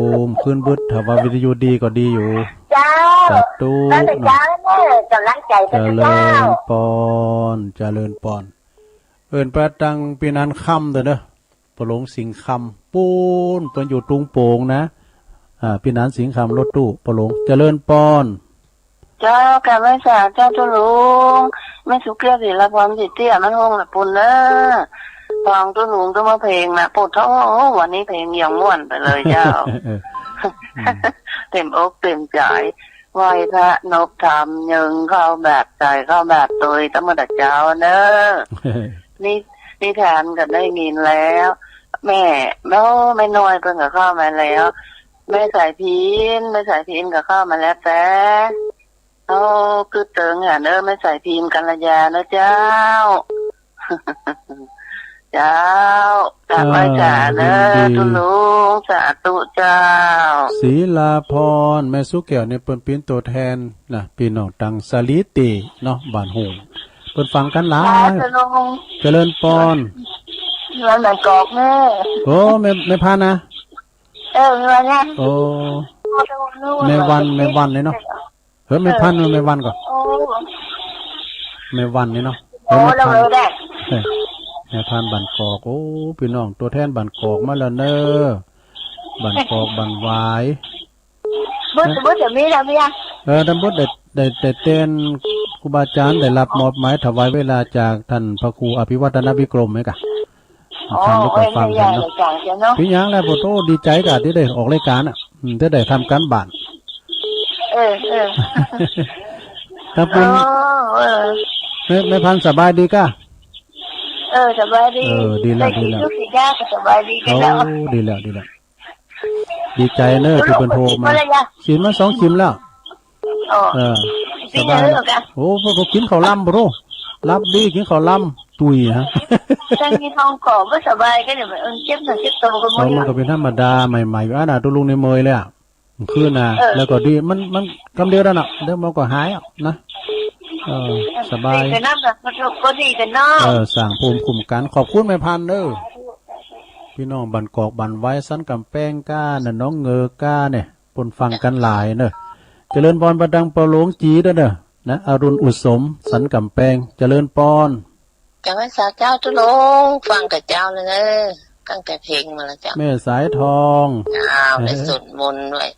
ขึ้นบุดถ้าว่าวิทยุดีก็ดีอยู่ เจ้า จัดตู้ ตั้งแต่เช้าเนี่ยกำลังใจ เจ เป็น ริ เจ้า ญปอนเจริญปอนเอิ้นประตังปีนั้นค่ำเด้อเด้อปลงสิงคำปูนเปิ้นอยู่ตุงโป่งนะปีนั้นสิงคำรถตู้ปลงเจริญปอน เจ้าแกไม่สาเจ้าตุลุงไม่สุกเกียวสิละความสิเตี้ยมันห้องละปุ่นเนอะฟังตุลุงต้องมาเพลงนะปวดท้องวันนี้เพลงยังม่วนไปเลยเจ้า เต็มอกเต็มใจไหว้พระนกธรรมยึงเข้าแบบใจเข้าแบบตุยตั้งแต่เช้าเนอะนี่แทนกันได้ยินแล้ว แม่ไม่น้อยเพิ่งก็เข้ามาแล้วแม่สายพินก็เข้ามาแล้วแต่คือเติงอ่ะเนอะแม่สายพินกัลยาเนอะเจ้า เจ้ากลับมาจ่าเนอะตุลุงสาธุเจ้า ศีลาพรแม่สุแก้วเนี่ยเปิ้นเป็นตัวแทนนะพี่น้องตังสลิติเนาะบ้านโฮงเปิ้นฟังกันหลาย ตุลุง เจริญปอน มันเหมือนกอกแม่ โอ้ไม่พานะ มันเนี่ย โอ้แม่วันเลยเนาะไม่พันไม่วันก่อนแม่วันนี่เนาะ โอ้เราเลยได้ แม่พันบันกอกโอ้พี่น้องตัวแทนบันกอกมาแล้วเนอบันกอกบันวายบึ้ดจะมีแล้วมั้ย ดำบดได้เต้นครูบาอาจารย์ได้รับมอบหมายถวายเวลาจากท่านพระครูอภิวัฒนวิกรมไหมกะทำด้วยกันฟังกันเนาะพี่ยังแล้วโปโตดีใจกะที่ได้ออกรายการอ่ะที่ได้ทำการบ้านถ้าเป็นไม่พันสบายดีกะสบายดีดีแล้วทุกสิ่งอย่างสบายดีกันแล้วดีแล้วดีใจเนอะที่เป็นโทรมาชิมมา2 ชิมแล้วสบายโอ้พวกกินข้าวล่ำบรูรับดีกินข้าวล่ำตุยฮะฉันกินท้องก่อไม่สบายก็เดี๋ยวมันเจ็บหนักเจ็บตัวกันหมดมันก็เป็นธรรมดาใหม่ๆอ่ะนะตัวลุงในเมยเลยอ่ะคืนน่ะแล้วก็ดีมันกำเดียวแล้วน่ะเดี๋ยวมันก็หายนะสบายกันน้ำมันก็ดีกันเนาะสั่งภูมิคุ้มกันขอบคุณแม่พันเด้อพี่น้องบันกอกบันไว้สันกำแป้งก้าน่ะน้องเงอก้าเนี่ยปนฟังกันหลายเนอะเจริญพรประดังปะโลงจีเด้อเนอะนะอรุณอุสมสันกำแปงเจริญพรจังหวัดสาเจ้าตุลงฟังกับเจ้าเลยตั้งแต่เพลงมาแล้วเจ้าแม่สายทองไปสวดมนต์ด้วย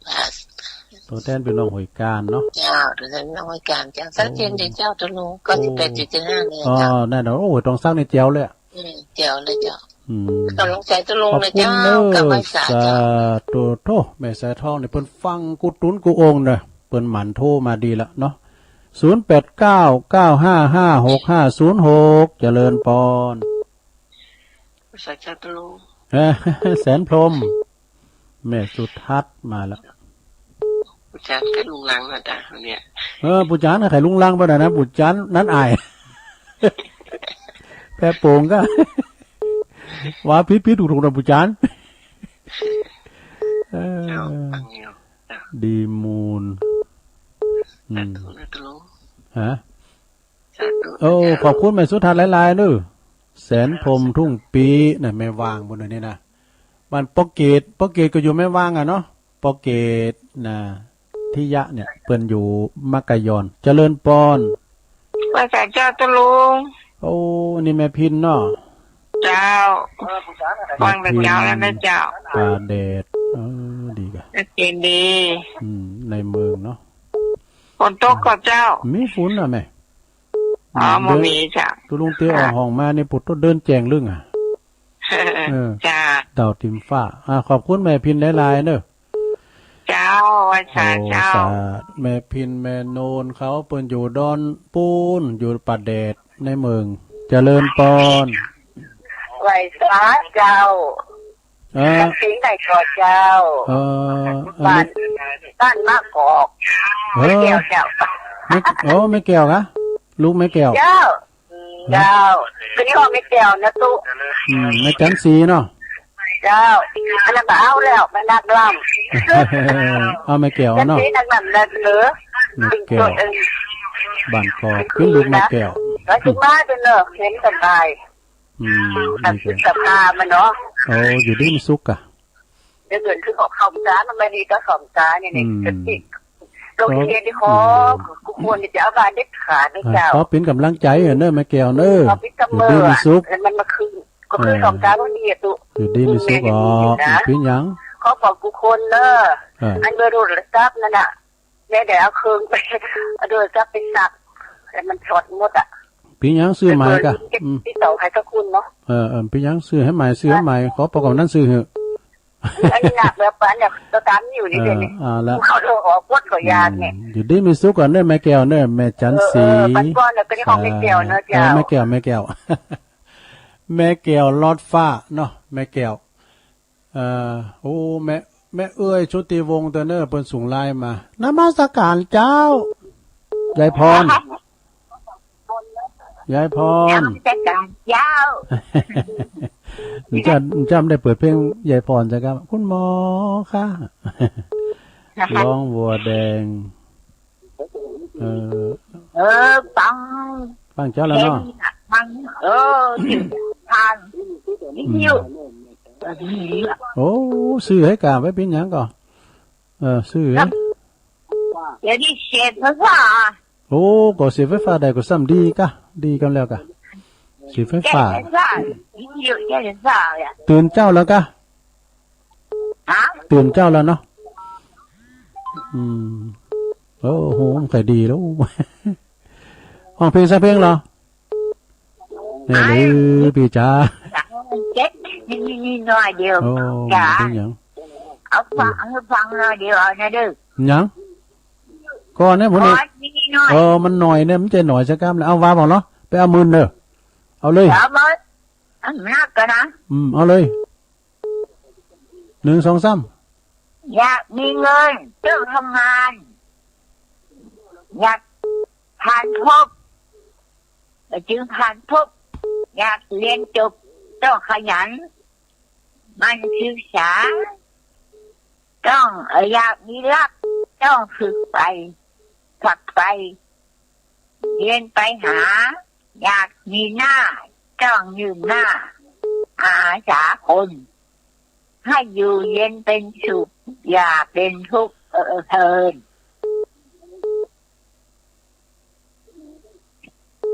ตัวแทนเป็นน้องหอยการเนาะเจ้าตัวแทนน้องหอยการเจ้าสักเทียนเด็กเจ้าตุลงก็11.5เลยเจ้านั่นเนาะโอ้ยต้องสร้างในเจียวเลยเจียวเลยเจ้ากำลังใจตุลงเลยเจ้ากับแม่สายตัวโตแม่สายทองเนี่ยเพิ่นฟังกูตุ้นกูองเนอะเปิ้นหมั่นโทรมาดีละเนาะ0899556506เจริญปอนสายตุลงแสนพรหมแม่สุทัศน์มาแล้วปู่จันไข่ลุงลังนะจ๊ะเนี่ยปู่จันไข่ลุงลังป่ะนะปู่จันนั้นอายแพ้โป่งก็ว่าพิษถูกๆนะปู่จันดีมูลฮะโอ้ขอบคุณแม่สุทัศน์หลายๆเด้อแสนพรหมทุ่งปีน่ะแม่วางบนนี้นะบ้านปอกเกตก็อยู่แม่วางอ่ะเนาะปอกเกตนะทิยะเนี่ยเปิ้นอยู่มักกะยอนเจริญปอนว่าแต่เจ้าตุลุงโอ้นี่แม่พินเนาะเจ้าฟังแต่เจ้าแล้วนะเจ้าตาแดดดีกะเก่งดีในเมืองเนาะฝนตกก็เจ้ามีฝนอ่ะแม่บ่มีจ้ะตุลุงเตี้ยออกห้องมานี่ปุดต้องเดินแจงเรื่องอ่ะจ้าดาวติมฟ้าขอบคุณแม่พินหลายๆเด้อเจ้า ว่าชาเจ้า โอ้สาธุแม่พินแม่โนนเขาเปิ้นอยู่ดอนปูนอยู่ปัดแดดในเมืองเจริญปอน ไหวสาเจ้า จักสิงไหนก่อเจ้า อัน บ้าน นี้ บ้านมากกอกไม่เกี่ยวเจ้า ไม่เกี่ยวกะลูกไม่เกี่ยว เจ้าก็นี่ว่าไม่เกี่ยวนะตุ๊ ไม่จันสีเนาะ เจ้าอันนั้นก็เอาแล้วมันนักล่ เอาไม่เกี่ยว ำจะ เนาะ สีนักล่ำนักเหลือ ไม่เกี่ยวบ้านกอกขึ้นลูกไม่เกี่ยว แล้วถึงมาจนเนอะเห็นสบาย ตัด นี่ สิ แก นสภามันเนาะ โอ้อยู่ดีมันซุกอะ เดี๋ยวเงินคือของคำจ้ามันไม่ดีก็คำจ้าเนี่ยเนี่ยจะติดโรงเรียนที่ขอกูควรจะเอาการเด็ดขาดนะเจ้า ขอเป็นกำลังใจเนอะไม่เกี่ยวเนอะ พอพิจาร อยู่ ณา ดีมันซุก มันมาคืนก็คือของจ้ามันดีอะตุ อยู่ดีมันซุกอ๋อเป็นหยัง เขาบอกกูคนเนอะอันเบอร์รูระซับนั่นน่ะแม่เดี๋ยวเอาคืนไปเอาโดยซับไปสักแต่มันช็อตหมดอ่ะ เป็นหยังซื้อใหม่กะ ที่เสาใครก็คุณเนาะ เป็นหยังซื้อให้ใหม่ซื้อให้ใหม่ขอประกอบนั้นซื้อเหอะ อันนี้หนักแบบปันแบบตัวตามอยู่นี่เลยเนี่ย แล้ว เขาโดนออกวัดก็ยากเนี่ย อยู่ดีมีสุขก่อนเนอะแม่แก้วเนอะแม่จันสี ปันก้อนเนี่ยก็นี่ของไม่เกี่ยวเนอะเจ้า แม่แก้วแม่แก้ว แม่แก้วลอดฟ้าเนาะแม่แก้วโอ้แม่เอ้ยชุติวงศ์ตัวเนอะเปิ้นส่งไลน์มานมัสการเจ้ายายพรยายพร แต่การยาว จำได้เปิดเพลงยายพรจ้ะครับคุณหมอค่ะร้องวัวแดงฟังเจ้าแล้วเนาะ ฟังทานยิ้ว โอ้ซื้อให้กาไว้เป็นหยังก่อนซื้อให้ เดี๋ยวนี้เสียภาษา โอ้ก็เสียไฟฟ้าได้ก็ซ้ำดีกะดีกันแล้วกะเสียไฟฟ้า ยิ้วแก่ภาษาอ่ะ ตื่นเจ้าแล้วกะ ฮะ ตื่นเจ้าแล้วเนาะโอ้โหมันขายดีแล้วห้องเพลงสักเพลงเหรอเนี่ยเลยพี่จ๋า เจ็ดนี่น้อยเดียว โอ้ จ๋า เป็นหยัง เอาฟังน้อยเดียวเอานะดื้อ หยังก่อนเนี่ยผม น้ นี่ อยน้อย มันหน่อยเนี่ยมันจะหน่อยสักกำแล้วเอาวาบอกเนาะไปเอามือเนอะเอาเลย เดี๋ยวมาอันนักกันนะ เอาเลย1 2 3อยากมีเงินต้องทำงานอยากผ่านพบจึงผ่านพบอยากเรียนจบต้องขยันมันศึกษาต้องอยากมีรักต้องฝึกไปฝักไปเรียนไปหาอยากมีหน้าต้องยืนหน้าอาสาคนให้อยู่เย็นเป็นสุขอย่าเป็นทุกข์เทิน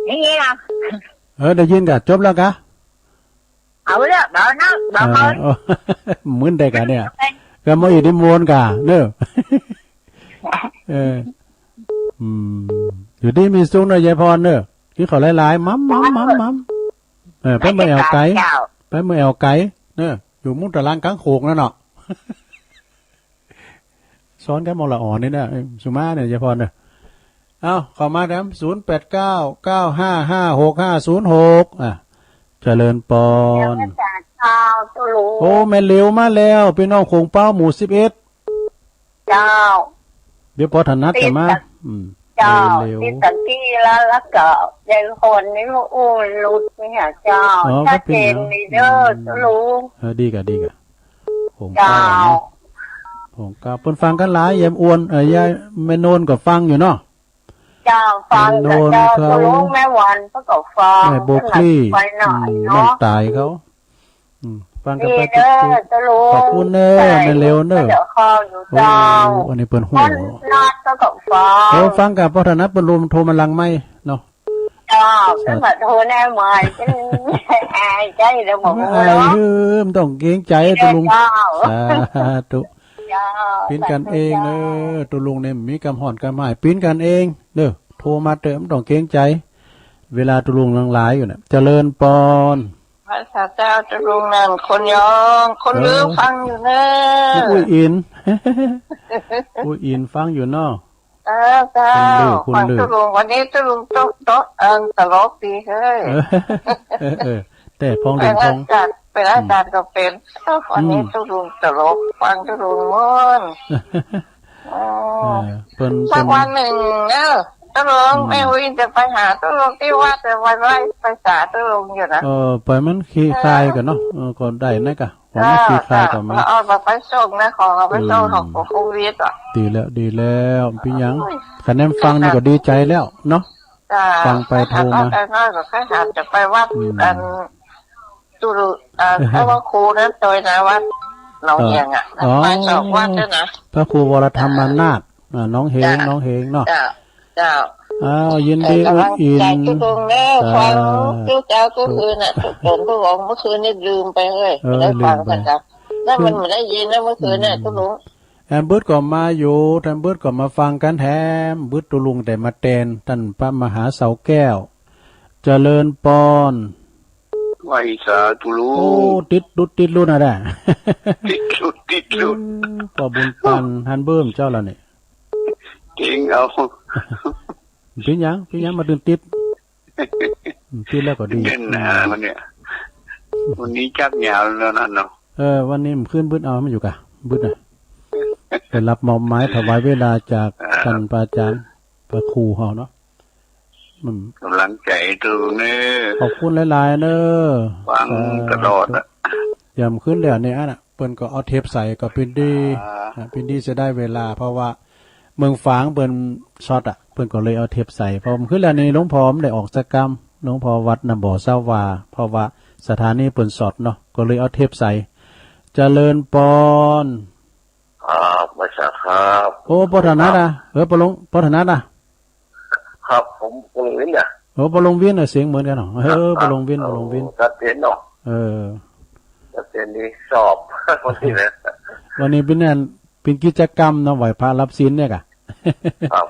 นี่นะ ได้ยินกะจบแล้วกะ เอาละเดี๋ยวนะเดี๋ยวมา มึนได้กะเนี่ยก็มาอยู่ที่มวนกะเนอะอยู่ที่มีสุขเนอะยายพรเนอะที่เขาหลายๆมัมไปเมื่อแอวไก่ไปเมื่อแอวไก่เนอะอยู่มุ้งตะลางกลางโขงนั่นเนาะซ้อนกันมองละอ่อนนี่นะสุมาเนี่ยยายพรเนอะเอาเข้ามาครับ0899555656เจริญปอนโอ้แม่เร็วมาแล้วพี่น้องโขงเป้าหมู่11เจ้าเดี๋ยวพอถนัดกันมาเจ้าที่สันติแล้วก็ยายคนนี่อู้รุดนี่ฮะเจ้าชัดเจนนี่เด้อรู้ดีกะโขงเป้าโขงเป้าเพิ่นฟังกันหลายยายอ้วนยายแม่โนนก็ฟังอยู่เนาะเจ้าฟังเจ้าจะรู้แม่วันก็ฟังแม่โบคลี่น้องตายเขาฟังกันไปขอบคุณเนอะแม่เร็วเนอะโอ้อันนี้เปิดหูนัดก็ฟังฟังกับพอถนัดเปิดลมโทรมาลังไม่เนาะเจ้าก็มาโทรแน่มาไอ้ใจเดี๋ยวบอกว่าต้องเกรงใจตุลุงสาธุปิ้นกันเองเนอะตุลุงเนี่ยมีกำห่อนกำหมายปิ้นกันเองเด้อโทรมาเติมต้องเกรงใจเวลาตุลุงลังหลายอยู่เนี่ยเจริญปอนภาษาเจ้าตุลุงนั่นคนยองคนลือฟังอยู่เนอะอุ้ยอิน ผู้อินฟังอยู่เนาะ เจ้า คุณ ฟัง ลือ ตุลุงวันนี้ตุลุงโต๊ะตลกดีเฮ้ย แต่พอง เป็ เด่ น นพ อา อง จารย์เป็นอาจารย์ก็เป็นวันนี้ตุลุงตลกฟังตุลุงม่วนสักวันหนึ่งตุลุงแม่วินจะไปหาตุลุงที่วัดแต่วันไรไปสาตุลุงอยู่นะ ไปมันขี้คายกันเนาะก่อนได้นะกะของมันขี้คายกันมา แล้วเอาไปส่งนะของเอาไปส่งของโควิดอ่ะ ดีแล้วพี่ยังคะแนนฟังนี่ก็ดีใจแล้วเนาะฟังไปโทรมา แต่น้อยก็แค่หาจะไปวัดอันตุลุเพราะว่าครูนั้นโดยนะวัดเราเองอ่ะไปสองวัดด้วยนะ พระครูวรธรรมนาถน้องเฮงเนาะ เจ้า ยินดีอิน ใจทุกคนแม่ฟังทุกเจ้าทุกคืนน่ะทุกคนทุกองเมื่อคืนนี่ลืมไปเลยไม่ได้ฟังกันจ้ะแล้วมันไม่ได้ยินนะเมื่อคืนเนี่ยทุกลุงแอมเบิร์ดก็มาอยู่แอมเบิร์ดก็มาฟังกันแถมเบิร์ดตุลุงแต่มาเตนท่านพระมหาเสาแก้วเจริญปอนไหวสาธุลู โอ้ติดรุ่นอะไร ติดลุด ปอบุญปันฮันเบิ่มเจ้าละเนี่ย เก่งเอา พี่ยังมาตื่นติดแล้วก็ดี เด่นนะมันเนี่ยวันนี้จักยาวแล้วนั่นเนาะวันนี้มันขึ้นบึ้ดเอามันอยู่กะบึ้ดนะไปรับมอบไม้ถวายเวลาจากท่านพระอาจารย์พระครูเฮาเนาะกำลังใจตัวเนี่ยขอบคุณหลายๆเนอะฟังตลอดอ่ะยามขึ้นแล้วเนี่ยน่ะเปิ้นก็เอาเทปใส่ก็เป็นดีจะได้เวลาเพราะว่าเมืองฝางเปิ้นช็อตเปิ้นก็เลยเอาเทปใส่พอขึ้นแล้วนี่หลวงพ่อได้ออกจากกรรมหลวงพ่อวัดน่ะบ่ทราบว่าเพราะว่าสถานีเปิ้นสดเนาะก็เลยเอาเทปใส่เจริญปอนมาจากครับโอ้ปฐนัดปฐนัดครับผมปลงวินอ่ะปลงวินเสียงเหมือนกันเนาะปลงวินตัดเห็นเนาะตัดเห็นดีสอบวันนี้นะวันนี้เป็นกิจกรรมเนาะไหวพระรับศีลเนี่ยกะครับ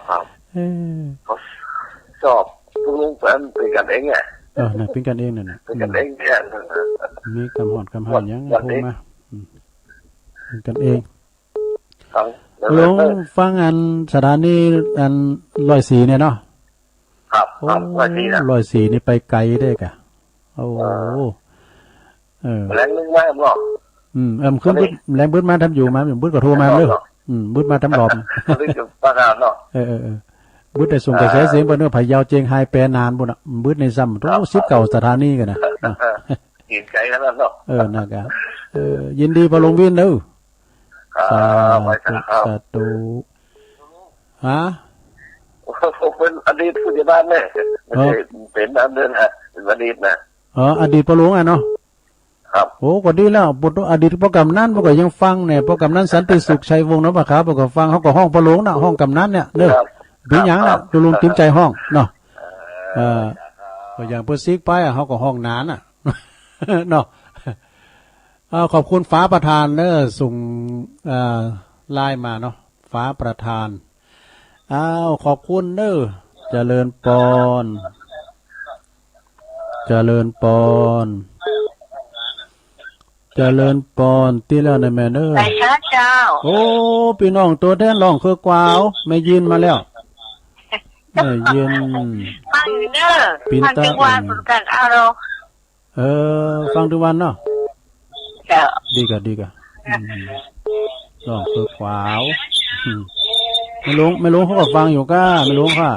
สอบลุงเป็นกันเองไงน่ะเป็นกันเองน่ะเป็นกันเองเนี่ยมีคำหอนคำหายยังโทรมาเป็นกันเองลุงฟังอันสถานีอัน104เนี่ยเนาะครับ104นี่ไปไกลได้กะโอ้แรงนึงมาบ่ขึ้นแรงบึ้ดมาทำอยู่มาบึ้ดก็โทรมาเลยบึ้ดมาทำรอบบึ้ดจะประกาศเนาะบึ้ดได้ส่งกระแสเสียงบนเนื้อพะเยาเจียงไฮแปรนานบุญอ่ะบึ้ดในซ้ำทุก10 เก่าสถานีกันนะยินใจแล้วเนาะน่ะกะยินดีพอลงวินเด้อสาธุฮะผมเป็นอดีตผู้ใหญ่บ้านเนี่ยเป็นอันเดินฮะเป็นอดีตนะอดีตปลุงเนาะครับโอ้ก็ดีแล้วบทอดีตโปรแกรมนั้นพวกก็ยังฟังเนี่ยโปรแกรมนั้นสันติสุขชัยวงศ์เนาะป่ะครับพวกก็ฟังเขาก็ห้องปลุงน่ะห้องกำนันเนี่ยเด้อเป็นหยังน่ะลุงติ้มใจห้องเนาะก็อย่างเพิ่นซิกไปเขาก็ห้องนานน่ะเนาะขอบคุณฟ้าประธานเด้อส่งไลน์มาเนาะฟ้าประธานขอบคุณเด้อเจริญปอนที่แล้วในแม่เด้อไปช้าเจ้าโอ้พี่น้องตัวแทนร้องคือกวาวไม่ยินมาแล้วไม่ยินฟังเด้อฟังทุกวันเหมือนกันฟังทุกวันเนาะดีกะร้องคือกวาวไม่รู้เขาก็ฟังอยู่ก้าไม่รู้ค่ะ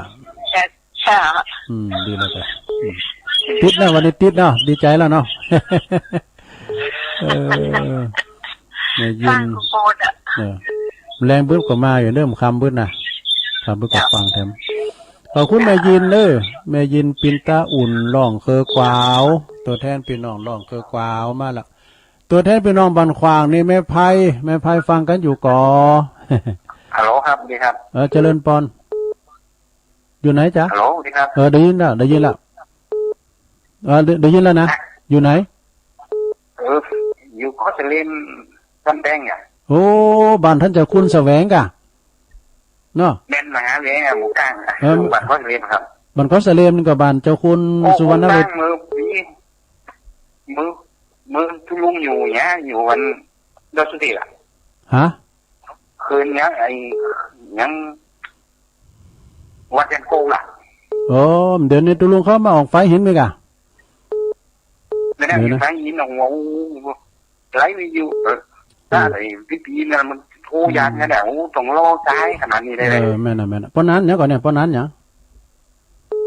ดีแล้วจ้ะติดนะวันนี้ติดเนาะดีใจแล้วเนาะเนี่ยยินแรงบึ้ดก็มาอยู่เริ่มคำบึ้ดนะคำบึ้ดก็ฟังแถมขอบคุณแม่ยินแม่ยินปินตาอุ่นร้องเคอกวาวตัวแทนพี่น้องร้องเคอกวาวมาแล้วตัวแทนพี่น้องบันควางนี่แม่ไพ่ฟังกันอยู่ก่อฮัลโหลครับดีครับเจริญปอนอยู่ไหนจ๊ะฮัลโหลดีครับได้ยินแล้วได้ยินแล้วนะอยู่ไหนอยู่ก็จะเล่นซ้ำแดงอ่ะโอ้บ้านท่านเจ้าคุณแสวงกะเนาะเล่นมหาเลี้ยงหมู่กลางบ้านก็จะเล่นครับบ้านก็จะเล่นกับบ้านเจ้าคุณสุวรรณเวทมือทุลุงอยู่เนี่ยอยู่วันดอสุติล่ะฮะ คืนยังยังวัดยันโกงล่ะโอ้เดี๋ยวนี้ตุลุงเขามาออกไฟเห็นไหมกะเนี่ยไฟยินออกมาไหลไปอยู่ถ้าไอ้พี่เนี่ยมันโอ้ยันเนี่ยแหละโอ้ตรงโลซ้ายขนาดนี้เลยแม่น่ะเพราะนั้นเนี่ยก่อนเนี่ยเพราะนั้นเนี่ย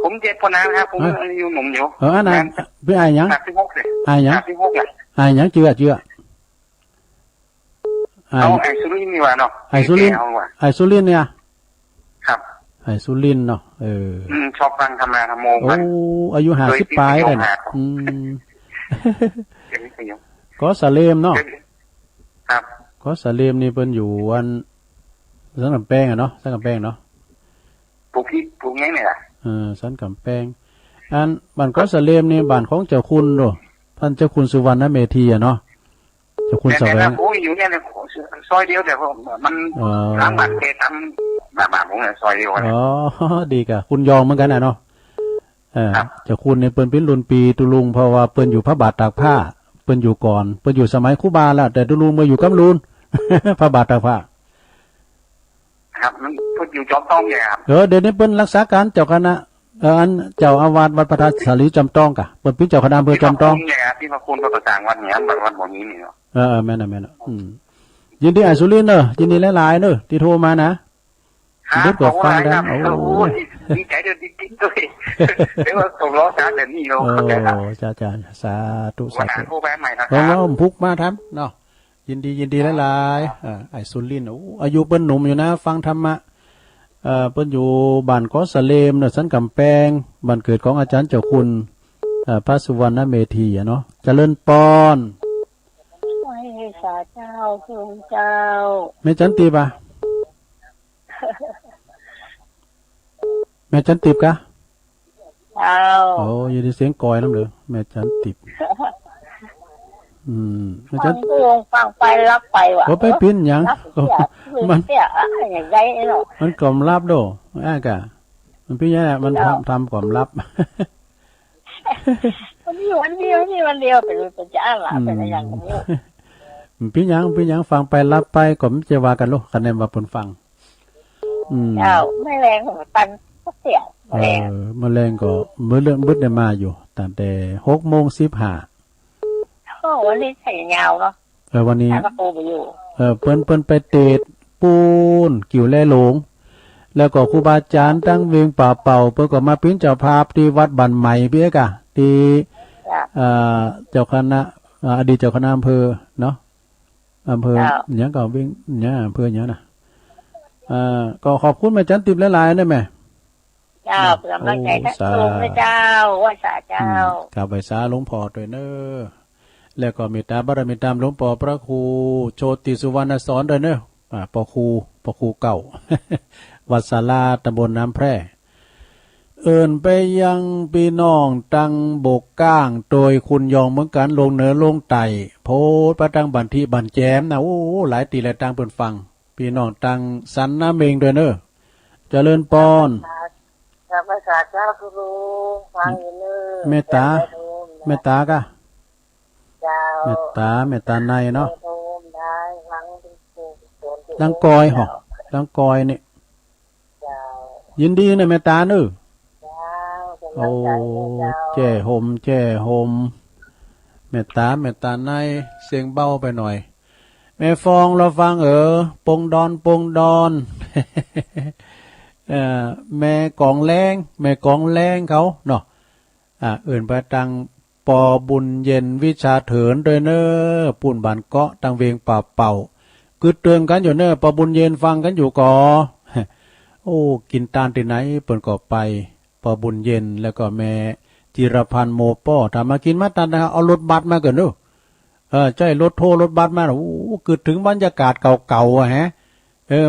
ผมเจ็ดพนันครับผมอยู่หนุ่มอยู่อันนั้นพี่ไอ้ยังไอ้ยังไอ้ยังเจือเอาไอ้สุรินนี่ว่าเนาะไอ้สุรินเนี่ยครับไอ้สุรินเนาะชอบฟังธรรมะธรรมโมโอ้อายุ50ปลายเลยก็สะเลมเนาะครับก็สะเลมนี่เป็นอยู่วันสันกำแพงอะเนาะสันกำแพงเนาะปลูกยังไงล่ะสันกำแพงอันบ้านก็สะเลมนี่บ้านของเจ้าคุณโดท่านเจ้าคุณสุวรรณเมธีอะเนาะเจ้าคุณแสวงโอ้ยอยู่เนี่ยซอยเดียวแต่มันหลังบ้านเททำบ้านผมเนี่ยซอยเดียวอ๋อดีกะคุณยองเหมือนกันนะเนาะเจ้าคุณเนี่ยเปิ้นเป็นรุ่นปีตุลุงเพราะว่าเปิ้นอยู่พระบาทตากผ้าเปิ้นอยู่ก่อนเปิ้นอยู่สมัยครูบาแล้วแต่ตุลุงมาอยู่กำลูนพระบาทตากผ้าครับมันเปิ้นอยู่จอมต้องไงครับเดี๋ยวนี้เปิ้นรักษาการเจ้าคณะอันเจ้าอาวาสวัดพระธาตุสาลีจำต้องกะเปิ้นเป็นเจ้าคณะอำเภอจำต้องที่พระคุณพระประสานวัดเนี้ยวัดบ่นี้นี่เนาะแม่น่ะยินดีไอ้สุรินทร์เนอะยินดีหลายๆเนอะที่โทรมานะเด็กก็ฟังได้โอ้ยดีใจด้วยดีด้วยเดี๋ยวส่งล้อสารเดี๋ยวนี้เราเข้าใจครับโอ้จ้าสาธุโทรไปใหม่นะครับแล้วพุกมาทำเนาะยินดีหลายๆไอ้สุรินทร์อายุเปิ้นหนุ่มอยู่นะฟังธรรมะเปิ้นอยู่บ้านก็สะเลมเนอะสันกำแพงบ้านเกิดของอาจารย์เจ้าคุณพระสุวรรณเมธีเนาะเจริญปอนสาเจ้าคุณเจ้าแม่จันตีป่ะแม่จันติบกะเจ้าโอ้ยได้เสียงกอยน้ำเลยแม่จันติบแม่จันฟังไปรับไปว่ะก็ไปปิ้นยังมันเสียอย่างไรเนาะมันกล่อมรับโดกะมันปิ้นยังไงมันทำกล่อมรับวันเดียวเป็นจ้าหล่ะเป็นอะไรอย่างนี้พี่ยังฟังไปรับไปก็ไม่จะว่ากันลูกคะแนนว่าผลฟังเจ้าไม่แรงของตันก็เสียแมลงก็เมื่อเรื่องบึ้ดได้มาอยู่ตั้งแต่6:15วันนี้ใส่ยาวเนาะวันนี้ก็โตไปอยู่เปิ้นไปเตะปูนกิ่วแล่หลงแล้วก็ครูบาอาจารย์ตั้งเวงป่าเป่าเปิ้นก็มาปิ้นเจ้าภาพที่วัดบ้านใหม่พี่กะที่เจ้าคณะอดีตเจ้าคณะอำเภอเนาะอำเภอเนี่ยก็วิ่งเนี่ยอำเภอเนี่ยนะก็ขอบคุณแม่จันติบหลายๆนะแม่เจ้าเป็นกำลังใจท่านลุงนะเจ้าว่าสาเจ้ากราบไหว้สาหลวงพ่อด้วยเนอแล้วก็เมตตาบารมีตามหลวงพ่อพระครูโชติสุวรรณสอนด้วยเนอปครูเก่าวัดศาลาตำบลน้ำแพร่เอินไปยังพี่น้องตังบกก้างโดยคุณยองเหมือนกันลงเหนือลงไต่โพดประตังบันทีบันแจมนะโอ้หลายตีหลายตังเปิ่นฟังพี่น้องตังสันน้ำเมงด้วยเนอเจริญปอนกับภาษาเจ้าครูฟังอยู่เนอเมตตากะเมตตาในเนาะดังกอยหอกดังกอยนี่ยินดีนะเมตตาเนอโอ้แจ้หมเมตตาในเสียงเบาไปหน่อยแม่ฟองเราฟังปงดอนแม่กองแรงเขาเนาะอื่นไปตังปอบุญเย็นวิชาเถินโดยเนอปุ่นบานเกาะตังเวียงป่าเป่ากึดเตือนกันอยู่เนอปอบุญเย็นฟังกันอยู่ก่อโอ้กินตาลที่ไหนเปิ่นก็ไปปอบุญเย็นแล้วก็แม่จิรพันธ์โมป้อทำมากินมาตันนะเอารถบัสมาเกินเนอะใจรถบัสมาโอ้กึดถึงบรรยากาศเก่าๆฮะ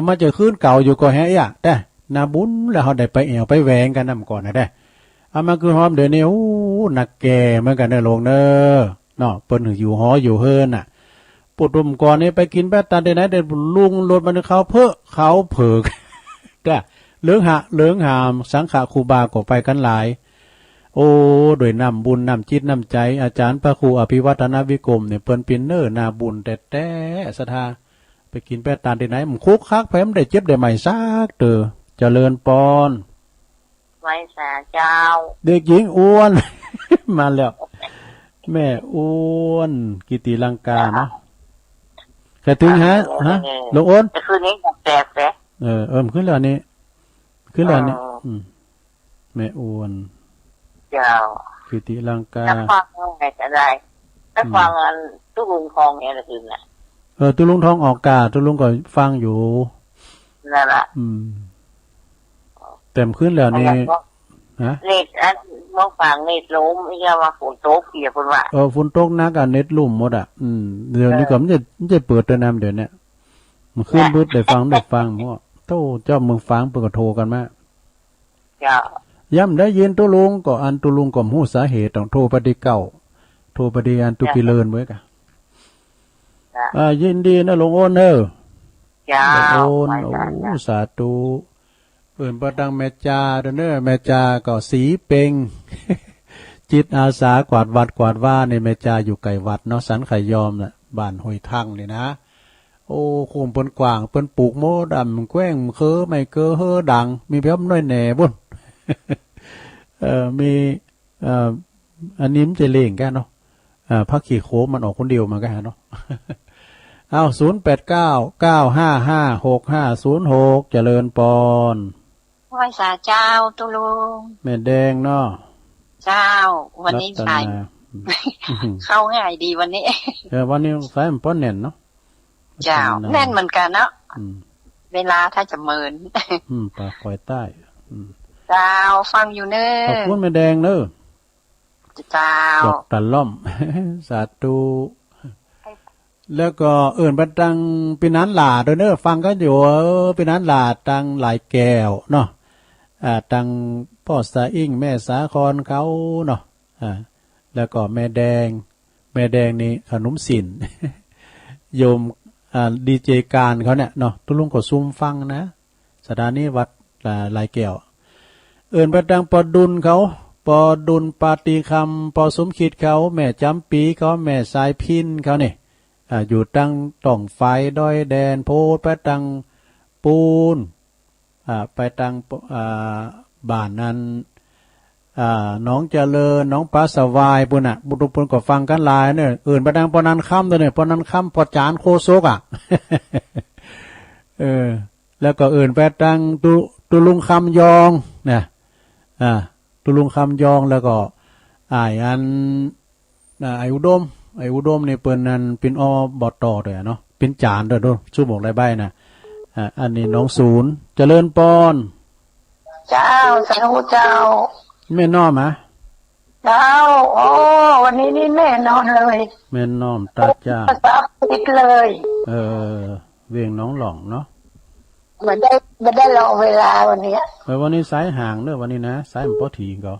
มาเจอคืนเก่าอยู่ก็ฮะแต่นาบุญแล้วเขาได้ไปแอวไปแหวงกันนำก่อนนะได้เอามาคือหอมเดี๋ยวนี้โอ้นักแก่เหมือนกันเนอลงเนอเนาะเปิ้นอยู่หออยู่เฮินน่ะปุดรุมก่อนนี่ไปกินแป๊ดตันได้ไหนเด็ดลุงรถมันเขาเผิกแต่เหลืองหามสังฆครูบาก็ไปกันหลายโอ้โดยนำบุญนำจิตนำใจอาจารย์พระครูอภิวัฒนวิกรมเนี่ยเปิ้นเป็นเนอนาบุญแต่ศรัทธา ไปกินแป้ตานที่ไหนมันคุกคักแพ้มได้เจ็บได้ใหม่ซากเตอเจริญปอน ไหว้สาเจ้า เด็กหญิงอ้วน มาแล้ว แม่อ้วนกิติลังกาเนาะแค่ถึงฮะลงอ้น คืนนี้อยากแตกแตก มันขึ้นแล้วนี่ขึ้นแล้วนี่แม่อ้วน เจ้า กิติลังกา นักฟังไงจะได้นักฟังอันตู้ลุงทองเนี่ยละคืนน่ะ ตุลุงทองออกกาตุลุงก็ฟังอยู่ นั่นแหละ เต็มขึ้นแล้วนี่ฮะ เน็ตอันมองฝั่งเน็ตล้มไอ้เจ้าว่าฝนตกเกี่ยวคนว่า ฝนตกนักอ่ะเน็ตลุ่มหมดอ่ะเดี๋ยวนี้ก็มันจะเปิดตัวน้ำเดี๋ยวนี้มันขึ้นบึ้ดได้ฟังมั่วโตเจ้ามึงฟังเปิดก็โทรกันมา เจ้า ย่ำได้ยินตุลุงก็อันตุลุงก็หู้สาเหตุต้องโทรไปที่เก่าโทรไปที่อันตุกิเลินไว้กะยินดีนะหลวงโอนเจ้าโอนสาธุเปิ่นประดังแม่จาเด้อแม่จาก็สีเป่ง จิตอาสากวาดวัดกวาดว่าในแม่จาอยู่ไกลวัดเนาะสันไขยอมน่ะบ้านห้วยทั่งนี่นะโอ้โคมเปิ้นกว้างเปิ้นปลูกโมดำแกว้งเคอไม่เกอเฮอดังมีเพิ่มน้อยแหน่บุ่น มีอันนี้มันจะเล่งกันเนาะพักขี่โคมันออกคนเดียวมากันเนาะ เอา0899556506เจริญปอน ไหว้สาเจ้าตุลุง แม่แดงเนาะ เจ้า วันนี้ชายเข้าง่ายดีวันนี้ วันนี้สายมันป้อนแน่นเนาะ เจ้าแน่นเหมือนกันเนาะเวลาถ้าจะเมิน ปากคอยใต้เจ้าฟังอยู่เนอะขอบคุณแม่แดงเนอะเจ้าดอกตะล่อม สาธุแล้วก็บัดดังปีนั้นหลาเด้อฟังก็อยู่ปีนั้นหลาตังหลายแก้วเนาะตังพ่อสาอิ่งแม่สาครเขาเนาะแล้วก็แม่แดงนี่ขนมสิน โยมดีเจการเขาเนี่ยเนาะทุลุงก็ซุ่มฟังนะสถานีวัดหลายแก้วบัดดังปอดุลเขาปอดุลปาติคำปอสมคิดเขาแม่จำปีเขาแม่สายพินเขาเนี่ยอยู่ตั้งต่องไฟดอยแดนโพไปตั้งปูนไปตั้งบ้านนั้นน้องเจริญน้องปลาสวายปุ่นบุตรปุ่นก็ฟังกันหลายเนี่ยไปตั้งปอนันค่ำตัวเนี่ยปอนันค่ำปอจานโคโซกแล้วก็ไปตั้งตุลุงคำยองเนี่ยตุลุงคำยองแล้วก็อันไออุดมนี่เปิ้นนั้นเป็นอบตด้วยเนาะเป็นจานด้วยสู้บอกไรใบนะอันนี้น้องศูนย์เจริญปอนเจ้าสาธุเจ้าแม่น้อมเจ้าโอ้วันนี้นี่แม่นอนเลยแม่น้อมตาจ้าติดเลยเวียงน้องหล่องเนาะมันได้รอเวลาวันนี้วันนี้สายห่างเด้อวันนี้นะสายมันพอถีก็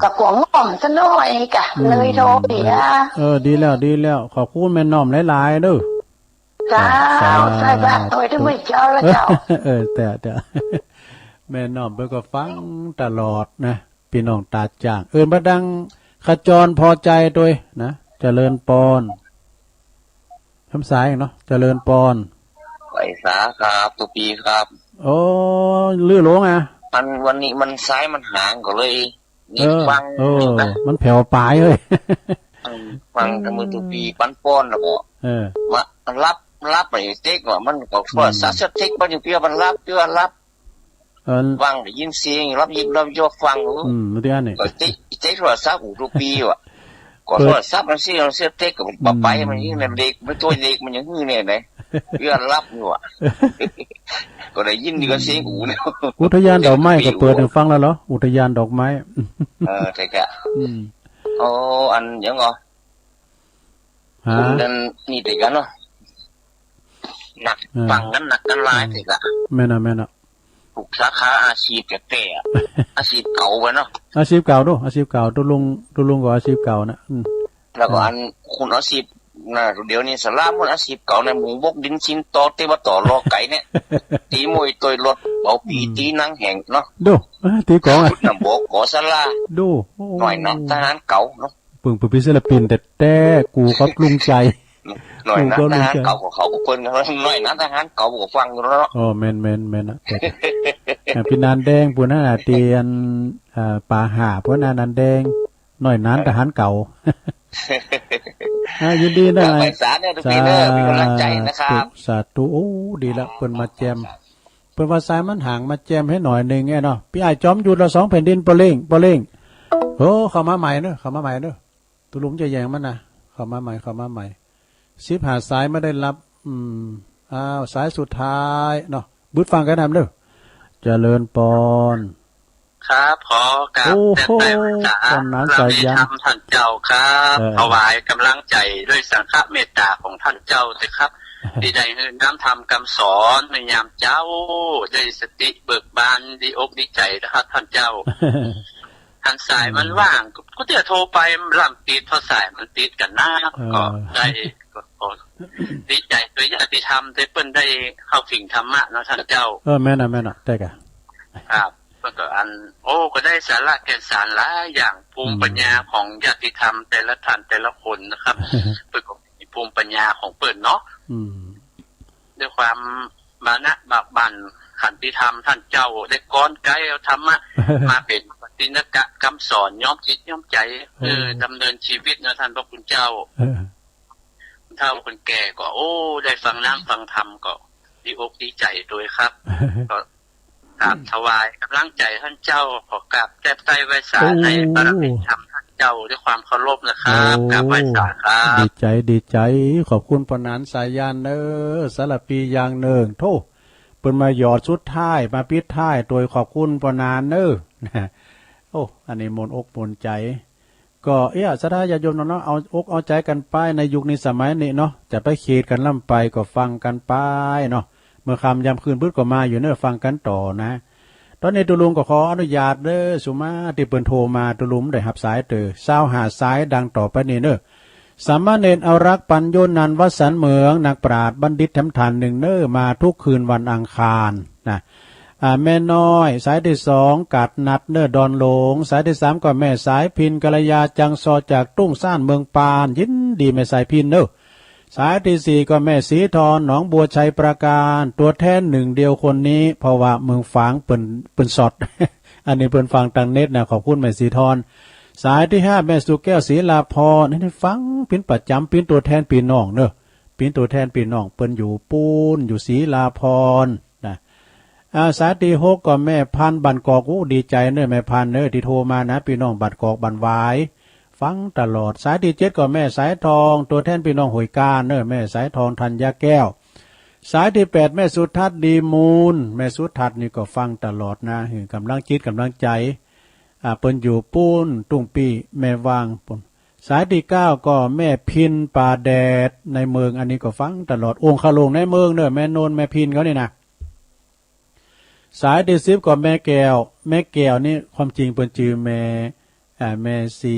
กับหัวง่อมซะหน่อยกะเลยโทรเสียดีแล้วขอบคุณแม่น้อมหลายๆเด้อเจ้าใส่บาตรโดยที่ไม่เจ้าแล้วเจ้าแต่แม่น้อมเพิ่นก็ฟังตลอดนะพี่น้องตาจ้างบ่ดังขจรพอใจด้วยนะเจริญปอนคำสายเนาะเจริญปอนไหวสาครับตุปีครับโอ้ลื่อหลงวันนี้มันซ้ายมันห่างก็เลยฟังมันแผ่วปลายเลย ฟังกับมือตุปีปั้นป้อนแล้วก็มันรับไปเต็กว่ามันก็ว่าสาสเต็กมันอยู่เพียมันรับฟังได้ยินเสียงรับยิบยกฟังมันที่อันนี้ก็เต็กโทรศัพท์อูตุปีว่ะก็โทรศัพท์มันเสียเต็กกับมันไปมันยิ่งเด็กมันตัวเด็กมันยังหื้อเนี่ยไหนเพื่อนรับอยู่อ่ะก็ได้ยินดีก็เสียงอูเนี่ยอุทยานดอกไม้ก็เปิดให้ฟังแล้วเหรออุทยานดอกไม้ใช่แกอันยังเหรอนั่นนี่เด็กกันเนาะหนักฟังกันหนักกันหลายเด็กอะแม่น่ะปลูกสาขาอาชีพแต่อาชีพเก่าไปเนาะอาชีพเก่าด้วยอาชีพเก่าตุลุงก็อาชีพเก่านะแล้วก็อันคุณอาชีพเดี๋ยวนี้สลามมันอาชีพเก่าในหมู่บกดินชินต่อเตวต่อรอไก่เนี่ยตีมวยต่อยรถเบาปีตีนังแห่งเนาะดูตีกองน้ำบกก่อสลาดูหน่อยน้ำทหารเก่าเนาะปึ่งเป็นศิลปินแต่กูครับลุงใจ หน่อยนะทหารเก่าของเขาเปิ้นหน่อยนะทหารเก่าของฟังเนาะอ๋อแม่นนะแต่พี่นานแดงปุ่นนั่นน่ะเตียนป่าหาพวกนันแดงหน่อยนั้นทหารเก่ายินดีนะไปสารเนี่ยทุกปีเนอมีกำลังใจนะครับสาธุโอ้ดีละเปิ้นมาแจมเปิ้นว่าสายมันห่างมาแจมให้หน่อยนึงไงเนาะพี่อ้ายจอมอยู่ละ2แผ่นดินปะเล่งโอ้เข้ามาใหม่เด้อตุลุงจะแยงมันนะเข้ามาใหม่10หาสายไม่ได้รับสายสุดท้ายเนาะบึดฟังกันทำเด้อเจริญปอนครับขอการแต่นั้นสายยันท่านเจ้าครับถวายกำลังใจด้วยสังฆเมตตาของท่านเจ้าสิครับที่ได้เห็นน้ำธรรมคำสอนในยามเจ้าได้สติเบิกบานดีอกดีใจนะครับท่านเจ้าท่านสายมันว่างก็จะโทรไปลำติดพอสายมันติดกันหน้าก็ได้ก็ดีใจด้วยญาติธรรมได้เปิ้นได้เข้าถึงธรรมะเนาะท่านเจ้าแม่น่ะได้กะครับก็อันก็ได้สาระแก่นสารหลายอย่างภูมิปัญญาของญาติธรรมแต่ละท่านแต่ละคนนะครับเปิดก็มีภูมิปัญญาของเปิดเนาะด้วยความมานะบากบั่นขันติธรรมท่านเจ้าได้ก้อนไกเอาธรรมะมาเป็นปฏิณกะคำสอนย้อมจิตย้อมใจดำเนินชีวิตนะท่านพระคุณเจ้าเท่าคนแก่ก็ได้ฟังน้ำฟังธรรมก็ดีอกดีใจโดยครับก็กราบถวายกำลังใจท่านเจ้าขอกราบแก้ใจไว้สาในบารมีธรรมท่านเจ้าด้วยความเคารพนะครับกราบไว้สาครับดีใจขอบคุณปนานสายยานสารปีอย่างหนึ่งโทเปิ้นมาหยอดสุดท้ายมาปิดท้ายโดยขอบคุณปนานอันนี้มนอกมนใจก็ศรัทธาญาติโยมเนาะเอาอกเอาใจกันไปในยุคนี้สมัยนี้เนาะจะไปเขตกันล่ำไปก็ฟังกันไปเนาะเมื่อคำยามคืนพืชก็มาอยู่ฟังกันต่อนะตอนนี้ตุลุงก็ขออนุญาตสุมาที่เปิ้นโทรมาตุลุงได้รับสายหาสายดังต่อไปนี่สามเณรเอารักปัญโยนันท์วสันต์เมืองนักปราชญ์บัณฑิตแถมฐานหนึ่งมาทุกคืนวันอังคารนะแม่น้อยสายที่2กัดนัดดอนหลงสายที่3ก็แม่สายพินกัลยาจังซอจากตุ้งซ่านเมืองปานยินดีแม่สายพินสายที่4ก็แม่สีทรหนองบัวชัยประการตัวแทนหนึ่งเดียวคนนี้เพราะว่าเมืองฝางเปิ้นสด อันนี้เปิ้นฟังทางเน็ตนะขอบคุณแม่สีทรสายที่5แม่สุแก้วศรีลาภรนี่ฟังเป็นประจำเป็นตัวแทนพี่น้องเป็นตัวแทนพี่น้องเปิ้นอยู่ปูนอยู่ศรีลาภรนะสายที่6ก็แม่พันบันกอกดีใจแม่พันที่โทรมานะพี่น้องบัดกอกบันวายฟังตลอดสายที่7ก็แม่สายทองตัวแทนพี่น้องหวยการแม่สายทองธัญแก้วสายที่8แม่สุทัศน์ดีมูลแม่สุทัศน์นี่ก็ฟังตลอดนะกำลังจิตกำลังใจเปิ้นอยู่ปูนตุ้งปีแม่วางปนสายที่9ก็แม่พินป่าแดดในเมืองอันนี้ก็ฟังตลอดองค์คลงในเมืองแม่โนนแม่พินเขานี่นะสายที่10ก็แม่แก้วนี่ความจริงเปิ้นชื่อแม่สี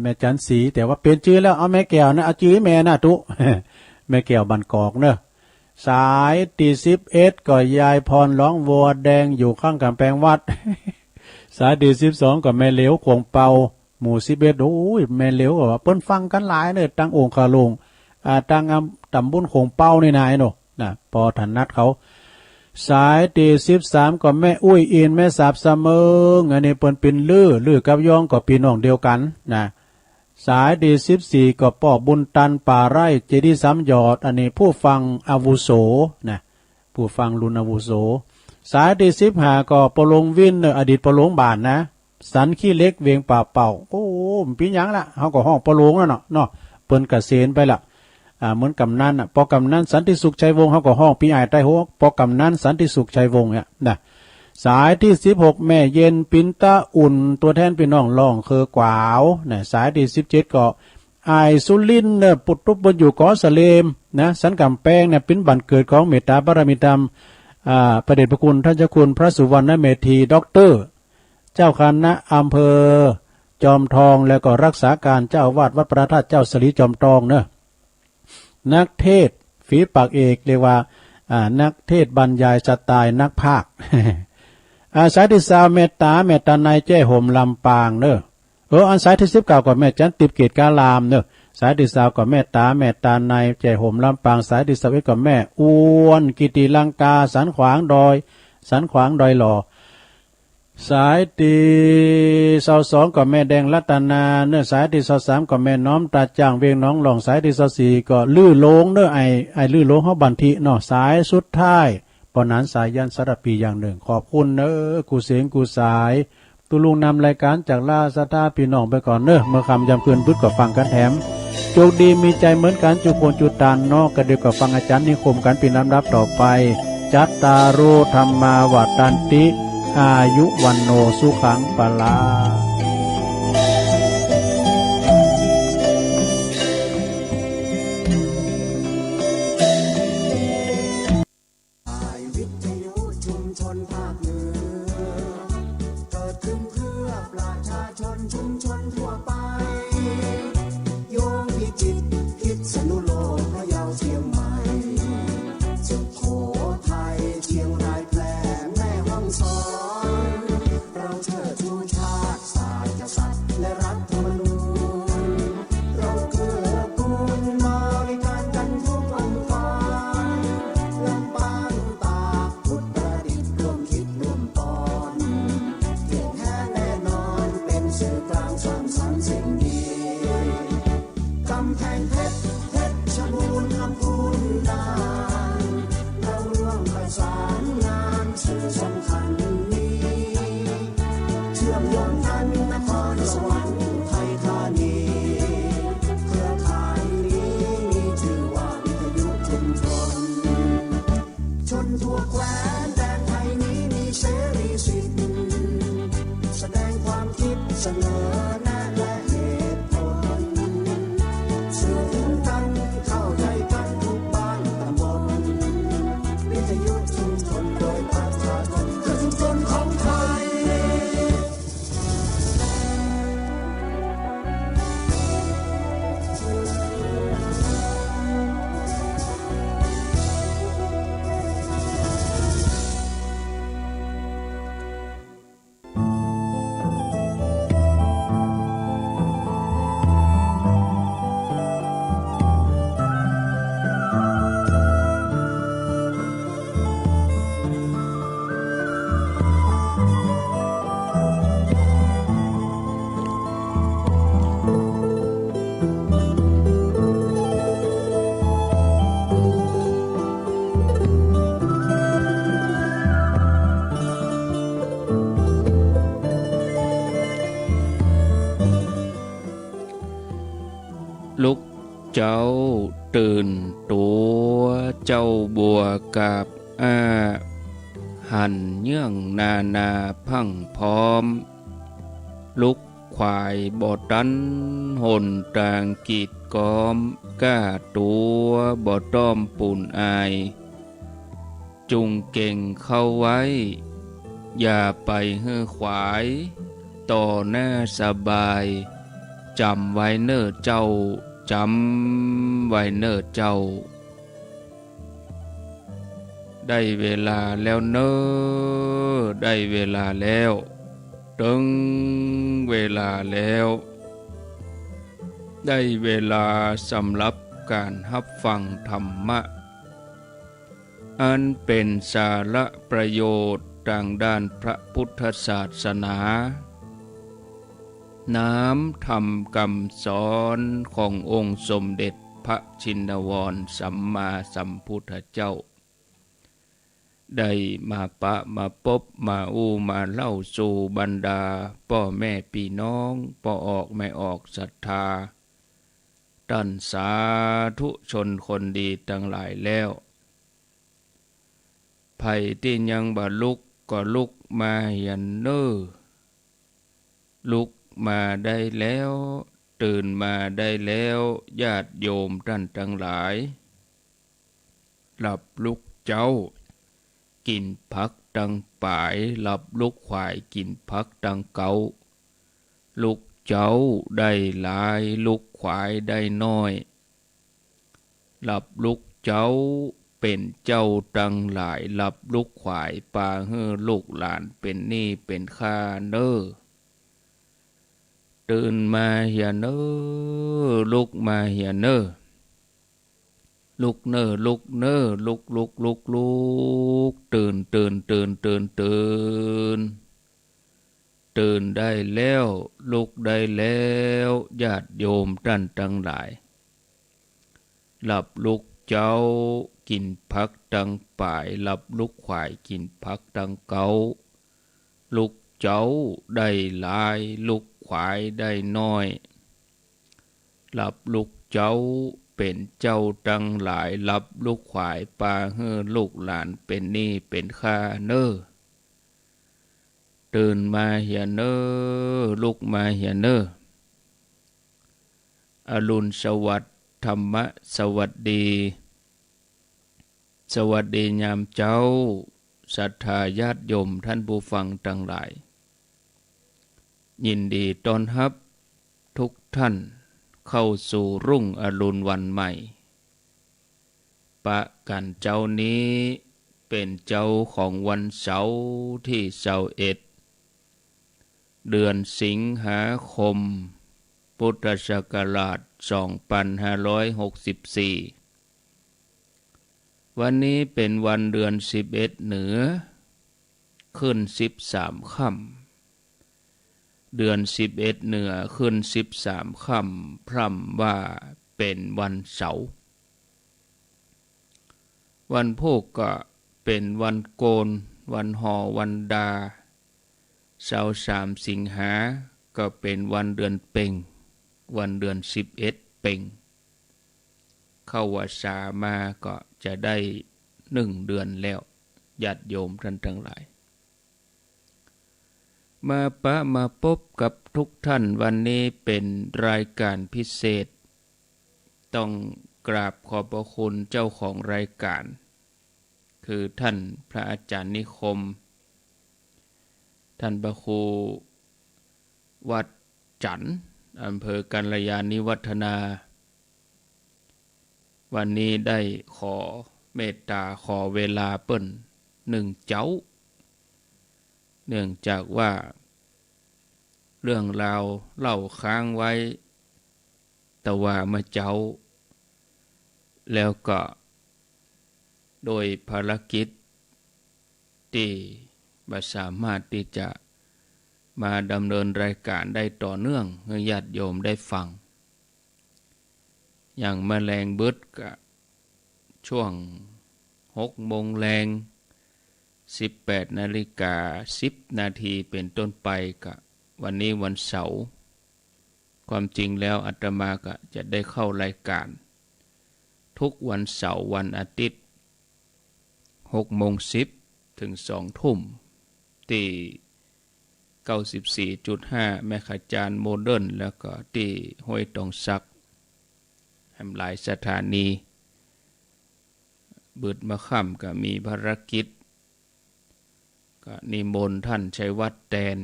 แม่จันสีแต่ว่าเป็นชื่อแล้วเอาแม่แก้วนะเอาชื่อแม่นะตุ แม่แก้วบันกอกสายที่11ก็ยายพรร้องวัวแดงอยู่ข้างกำแพงวัด สายที่12ก็แม่เหลวขวงเปาหมู่11โอ้ยแม่เหลวก็ว่าเปิ้นฟังกันหลายตั้งองค์คาลงตั้งตำบลขวงเปานี่นายนะพอถนัดเขาสายที่13ก็แม่อุ้ยอินแม่สาบเสมงอันนี้เปิ้นเป็นลือกับยองก็พี่น้องเดียวกันนะสายที่14ก็ป่อบุญตันป่าไร่เจดีย์สามยอดอันนี้ผู้ฟังอาวุโสนะผู้ฟังรุ่นอาวุโสสายที่15ก็ปลงวินอดีตปลงบานนะสันขี้เล็กเวียงป่าเป่าโอ้ปีหยังละเฮาก็ห้องปลงแล้วเนาะเปิ้นเกษียณไปละเหมือนกำนันปอกำนันสันติสุขชัยวงศ์เฮาก็ห้องปีอ้ายใต้หัวปอกำนันสันติสุขชัยวงศ์เนี่ยนะสายที่16แม่เย็นปินตาอุ่นตัวแทนพี่น้องร้องคือกวาวนะสายที่17ก็ไอสุลินปุตตุบอยู่กอสะเลมนะสันกำแพงเนี่ยเป็นบันเกิดของเมตตาบารมีธรรมพระเดชพระคุณท่านเจ้าคุณพระสุวรรณเมธีด็อกเตอร์เจ้าคณะอำเภอจอมทองแล้วก็รักษาการเจ้าวาดวัดพระธาตุเจ้าสลีจอมทองนักเทศฝีปากเอกเรียกว่านักเทศบรรยายสไตล์นักภาค สายที่20เมตตานายแจ้ห่มลำปางอันสายที่19ก็แม่จันติบเกตกาลาม สายที่20ก็แม่ตาในใจห่มลำปางสายที่21ก็แม่อ้วนกิติลังกาสันขวางดอยหล่อสายที่22ก็แม่แดงรัตนาเนื้อสายที่23ก็แม่น้อมตาจ้างเวียงน้องหลองสายที่24ก็ลื้อโลงเนื้อไอลื้อโลงเฮาบันทิเนาะสายสุดท้ายปอนั้นสายยันสารปีอย่างหนึ่งขอบคุณเนอกูเสียงกูสายตุลุงนำรายการจากลาสตาพี่น้องไปก่อนเนอเมื่อคำยำเพื่อนพุทธก็ฟังกันแถมโชคดีมีใจเหมือนกันจุโคนจุตานนอกกระเดียวกับฟังอาจารย์นิคมกันปีน้ำรับต่อไปจัตตารุธรรมาวัฏันติอายุวันโนสุขังปลาลุกเจ้าตื่นตัวเจ้าบัวกับหันเยื่องนาพังพร้อมลุกควายบอดันหนต่างกีดกอมก้าตัวบอต้อมปุ่นอายจุงเก่งเข้าไว้อย่าไปเฮือขวายต่อหน้าสบายจำไว้เน้อเจ้าจำไว้เน้อเจ้าได้เวลาแล้วเน้อได้เวลาแล้วถึงเวลาแล้วได้เวลาสำหรับการรับฟังธรรมะอันเป็นสาระประโยชน์ทางด้านพระพุทธศาสนาน้ำธรรมคำสอนขององค์สมเด็จพระชินวรสัมมาสัมพุทธเจ้าได้มาปะมาพบมามาเล่าสู่บรรดาพ่อแม่พี่น้องพ่อออกไม่ออกศรัทธาท่านสาธุชนคนดีทั้งหลายแล้วไผที่ยังบ่ลุกก็ลุกมายันเน้อลุกมาได้แล้วตื่นมาได้แล้วญาติโยมท่านทั้งหลายหลับลุกเจ้ากินผักดังป่ายหลับลุกควายกินผักดังเกาลุกเจ้าได้หลายลุกควายได้น้อยหลับลุกเจ้าเป็นเจ้าดังหลายหลับลุกควายปาเฮือลูกหลานเป็นหนี้เป็นค่าเน้อ ตื่นมาเหียเนอลุกมาเหียเนอลุกเนอลุกเนอลุกตื่นตื่นได้แล้วลุกได้แล้วญาติโยมท่านทั้งหลายหลับลุกเจ้ากินผักดังป่ายหลับลุกขวายกินผักดังเกาลุกเจ้าได้หลายลุกขวายได้น้อยหลับลุกเจ้าเป็นเจ้าดังหลายหลับลุกขวายปาเฮือลูกหลานเป็นหนี้เป็นค่าเนอตื่นมาเหียเนอลุกมาเหียเนออรุณสวัสดิ์ธรรมะสวัสดีสวัสดียามเจ้าศรัทธาญาติโยมท่านผู้ฟังทั้งหลายยินดีต้อนรับทุกท่านเข้าสู่รุ่งอรุณวันใหม่ปะกันเจ้านี้เป็นเจ้าของวันเสาร์ที่21เดือนสิงหาคมพุทธศักราช2564วันนี้เป็นวันเดือน11เหนือขึ้น13ค่ำเดือน11เหนือขึ้น13ค่ำพร่ำว่าเป็นวันเสาร์วันพุธก็เป็นวันโกนวันห่อวันดาเสาร์3สิงหาก็เป็นวันเดือนเพ็ญวันเดือน11เพ็ญเข้าวัดสามาก็จะได้1 เดือนแล้วญาติโยมท่านทั้งหลายมาพบกับทุกท่านวันนี้เป็นรายการพิเศษต้องกราบขอบพระคุณเจ้าของรายการคือท่านพระอาจารย์นิคมท่านพระครูวัดจันทร์อำเภอกัลยาณิวัฒนาวันนี้ได้ขอเมตตาขอเวลาเปิ้น1 เจ้าเนื่องจากว่าเรื่องราวเล่าค้างไว้แต่ว่ามาเจ้าแล้วก็โดยภารกิจที่บ่สามารถที่จะมาดำเนินรายการได้ต่อเนื่องให้ญาติโยมได้ฟังอย่างแมลงบึดก็ช่วง6 โมงแรง18:10 เป็นต้นไปก็วันนี้วันเสาร์ความจริงแล้วอาตมาก็จะได้เข้ารายการทุกวันเสาร์วันอาทิตย์6:10 ถึง 2 ทุ่มที่ 94.5 แม่ขจารโมเดิร์นแล้วก็ที่ห้วยตองซักแห่งหลายสถานีบึดมาค่ำก็มีภารกิจก็นิมนต์ท่านชัยวัฒน์แตน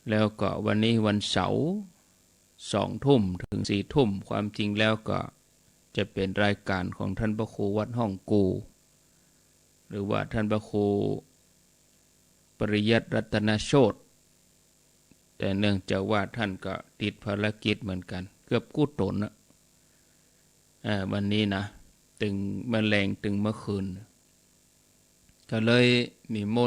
แล้วก็วันนี้วันเสาร์2 ทุ่มถึง 4 ทุ่มความจริงแล้วก็จะเป็นรายการของท่านพระครูวัดห้องกูหรือว่าท่านพระครูปริยัติรัตนโชติแต่เนื่องจากว่าท่านก็ติดภารกิจเหมือนกันเกือบกู้ตนนะวันนี้นะตึงแมลงตึงเมื่อคืนก็เลยนิมนต์